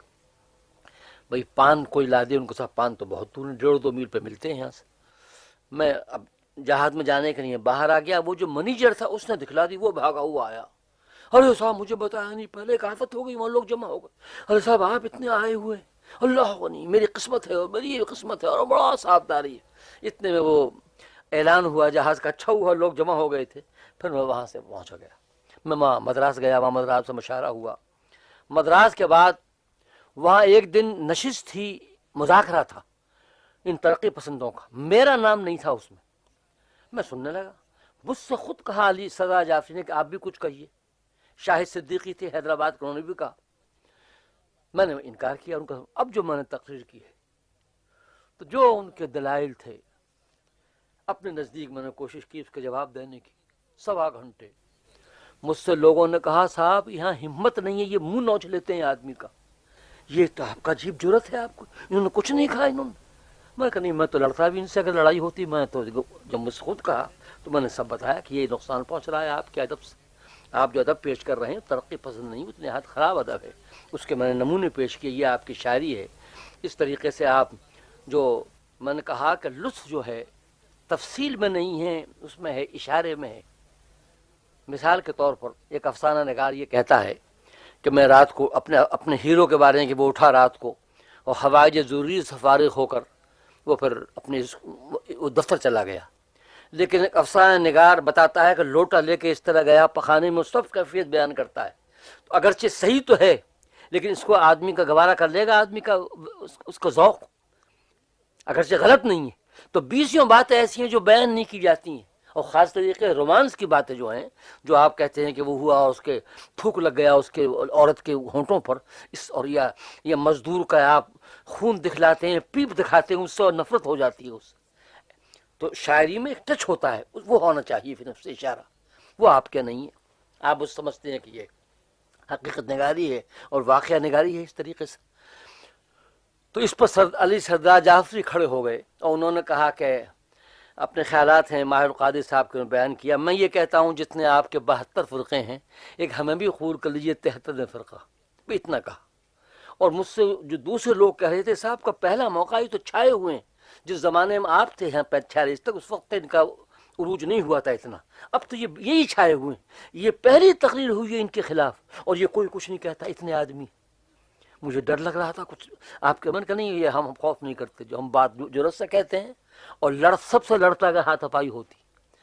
بھائی پان کوئی لا دے. ان کو صاحب پان تو بہت دور 1.5-2 میل پہ ملتے ہیں یہاں سے. میں اب جہاز میں جانے کے لیے باہر آ گیا. وہ جو منیجر تھا اس نے دکھلا دی، وہ بھاگا ہوا آیا. ارے صاحب مجھے بتایا نہیں، پہلے ایک آفت ہو گئی، وہاں لوگ جمع ہو گئے. ارے صاحب آپ اتنے آئے ہوئے، اللہ کو نہیں، میری قسمت ہے، اور میری یہ قسمت ہے، اور بڑا صاحبداری ہے. اتنے میں وہ اعلان ہوا جہاز کا، اچھا ہوا لوگ جمع ہو گئے تھے. پھر میں وہاں سے پہنچ گیا. میں وہاں مدراس گیا، وہاں مدراس سے مشاعرہ ہوا. مدراس کے بعد وہاں ایک دن نشست تھی، مذاکرہ تھا ان ترقی پسندوں کا. میرا نام نہیں تھا اس میں. میں سننے لگا. مجھ سے خود کہا علی سزا جعفری نے کہ آپ بھی کچھ کہیے. شاہد صدیقی تھے حیدرآباد کے، انہوں نے بھی کہا. میں نے انکار کیا. ان کا اب جو میں نے تقریر کی ہے تو جو ان کے دلائل تھے اپنے نزدیک میں نے کوشش کی اس کے جواب دینے کی. 1.25 گھنٹے مجھ سے لوگوں نے کہا صاحب یہاں ہمت نہیں ہے، یہ منہ نوچ لیتے ہیں آدمی کا، یہ تو آپ کا عجیب جرت ہے، آپ کو انہوں نے کچھ نہیں کہا. انہوں نے، میں کہا نہیں میں تو لڑتا بھی ان سے، اگر لڑائی ہوتی میں تو جب مجھ سے خود کہا تو میں نے سب بتایا کہ یہ نقصان پہنچ رہا ہے آپ کے ادب سے. آپ جو ادب پیش کر رہے ہیں ترقی پسند نہیں، اتنے حد خراب ادب ہے. اس کے میں نے نمونے پیش کیے، یہ آپ کی شاعری ہے. اس طریقے سے آپ جو میں نے کہا کہ لطف جو ہے تفصیل میں نہیں ہے، اس میں ہے، اشارے میں ہے. مثال کے طور پر ایک افسانہ نگار یہ کہتا ہے کہ میں رات کو اپنے ہیرو کے بارے میں کہ وہ اٹھا رات کو اور حوائج ضروری سے فارغ ہو کر وہ پھر اپنے وہ دفتر چلا گیا. لیکن ایک افسانہ نگار بتاتا ہے کہ لوٹا لے کے اس طرح گیا پخانے میں، سب کیفیت بیان کرتا ہے. تو اگرچہ صحیح تو ہے لیکن اس کو آدمی کا گوارا کر لے گا، آدمی کا اس کا ذوق اگرچہ غلط نہیں ہے. تو 20 باتیں ایسی ہیں جو بیان نہیں کی جاتی ہیں، اور خاص طریقے رومانس کی باتیں جو ہیں، جو آپ کہتے ہیں کہ وہ ہوا اس کے تھوک لگ گیا اس کے عورت کے ہونٹوں پر، اس اور یا مزدور کا آپ خون دکھلاتے ہیں، پیپ دکھاتے ہیں، اس سے اور نفرت ہو جاتی ہے اس سے. تو شاعری میں ایک ٹچ ہوتا ہے، وہ ہونا چاہیے پھر نفس اشارہ. وہ آپ کے نہیں ہے. آپ اس سمجھتے ہیں کہ یہ حقیقت نگاری ہے اور واقعہ نگاری ہے اس طریقے سے. تو اس پر علی سردار جعفری کھڑے ہو گئے اور انہوں نے کہا کہ اپنے خیالات ہیں ماہر القادری صاحب کے بیان کیا. میں یہ کہتا ہوں جتنے آپ کے 72 فرقے ہیں، ایک ہمیں بھی خور کر لیجیے 73 فرقہ. بھی اتنا کہا. اور مجھ سے جو دوسرے لوگ کہہ رہے تھے صاحب کا پہلا موقع ہی تو چھائے ہوئے ہیں. جس زمانے میں آپ تھے یہاں 46 تک، اس وقت ان کا عروج نہیں ہوا تھا اتنا. اب تو یہی چھائے ہوئے ہیں. یہ پہلی تقریر ہوئی ہے ان کے خلاف اور یہ کوئی کچھ نہیں کہتا. اتنے آدمی، مجھے ڈر لگ رہا تھا کچھ. آپ کے من کا نہیں، یہ ہم خوف نہیں کرتے، جو ہم بات جرأت سے کہتے ہیں. اور سب سے لڑتا اگر ہاتھ پائی ہوتی،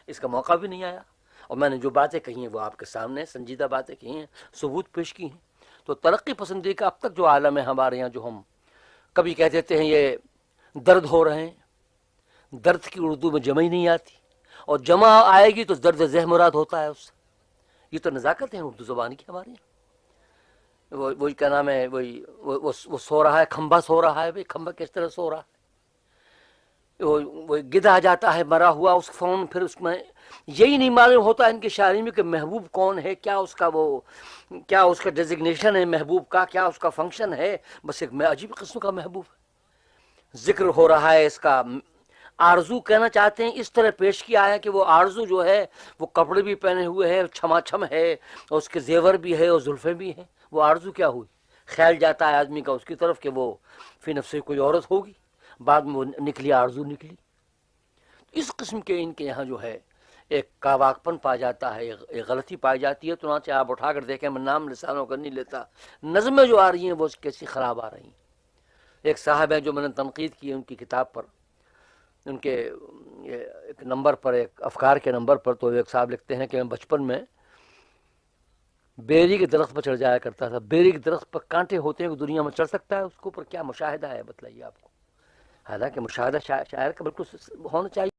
اس کا موقع بھی نہیں آیا. اور میں نے جو باتیں کہی ہیں وہ آپ کے سامنے سنجیدہ باتیں کہی ہیں، ثبوت پیش کی ہیں. تو ترقی پسندی کا اب تک جو عالم ہے ہمارے یہاں، جو ہم کبھی کہہ دیتے ہیں یہ درد ہو رہے ہیں، درد کی اردو میں جمع ہی نہیں آتی، اور جمع آئے گی تو درد ذہ مراد ہوتا ہے اس سے. یہ تو نزاکت ہے اردو زبان کی ہمارے یہاں. وہی کیا نام ہے، وہ سو رہا ہے، کھمبا سو رہا ہے. بھائی کھمبا کس طرح سو رہا ہے؟ وہ گدھ آ جاتا ہے مرا ہوا اس فون. پھر اس میں یہی نہیں معلوم ہوتا ان کی شاعری میں کہ محبوب کون ہے، کیا اس کا کیا اس کا ڈیزگنیشن ہے محبوب کا، کیا اس کا فنکشن ہے. بس ایک عجیب قسم کا محبوب ذکر ہو رہا ہے. اس کا آرزو کہنا چاہتے ہیں، اس طرح پیش کیا ہے کہ وہ آرزو جو ہے وہ کپڑے بھی پہنے ہوئے ہے، چھما چھم ہے، اور اس کے زیور بھی ہے اور زلفیں بھی ہیں. وہ آرزو کیا ہوئی؟ خیال جاتا ہے آدمی کا اس کی طرف کہ وہ فی نفسه کوئی عورت ہوگی، بعد میں وہ نکلی آرزو نکلی. اس قسم کے ان کے یہاں جو ہے ایک کاواکپن پا جاتا ہے، ایک غلطی پائی جاتی ہے. تو چنانچہ آپ اٹھا کر دیکھیں، میں نام لسانوں کا نہیں لیتا، نظمیں جو آ رہی ہیں وہ کیسی خراب آ رہی ہیں. ایک صاحب ہیں جو میں نے تنقید کی ہے ان کی کتاب پر، ان کے ایک نمبر پر، ایک افکار کے نمبر پر. تو ایک صاحب لکھتے ہیں کہ میں بچپن میں بیری کے درخت پر چڑھ جایا کرتا تھا. بیری کے درخت پر کانٹے ہوتے ہیں کہ دنیا میں چڑھ سکتا ہے، اس کے اوپر کیا مشاہدہ ہے بتلائیے آپ کو. حالانکہ مشاہدہ شاعر کا بالکل ہونا چاہیے.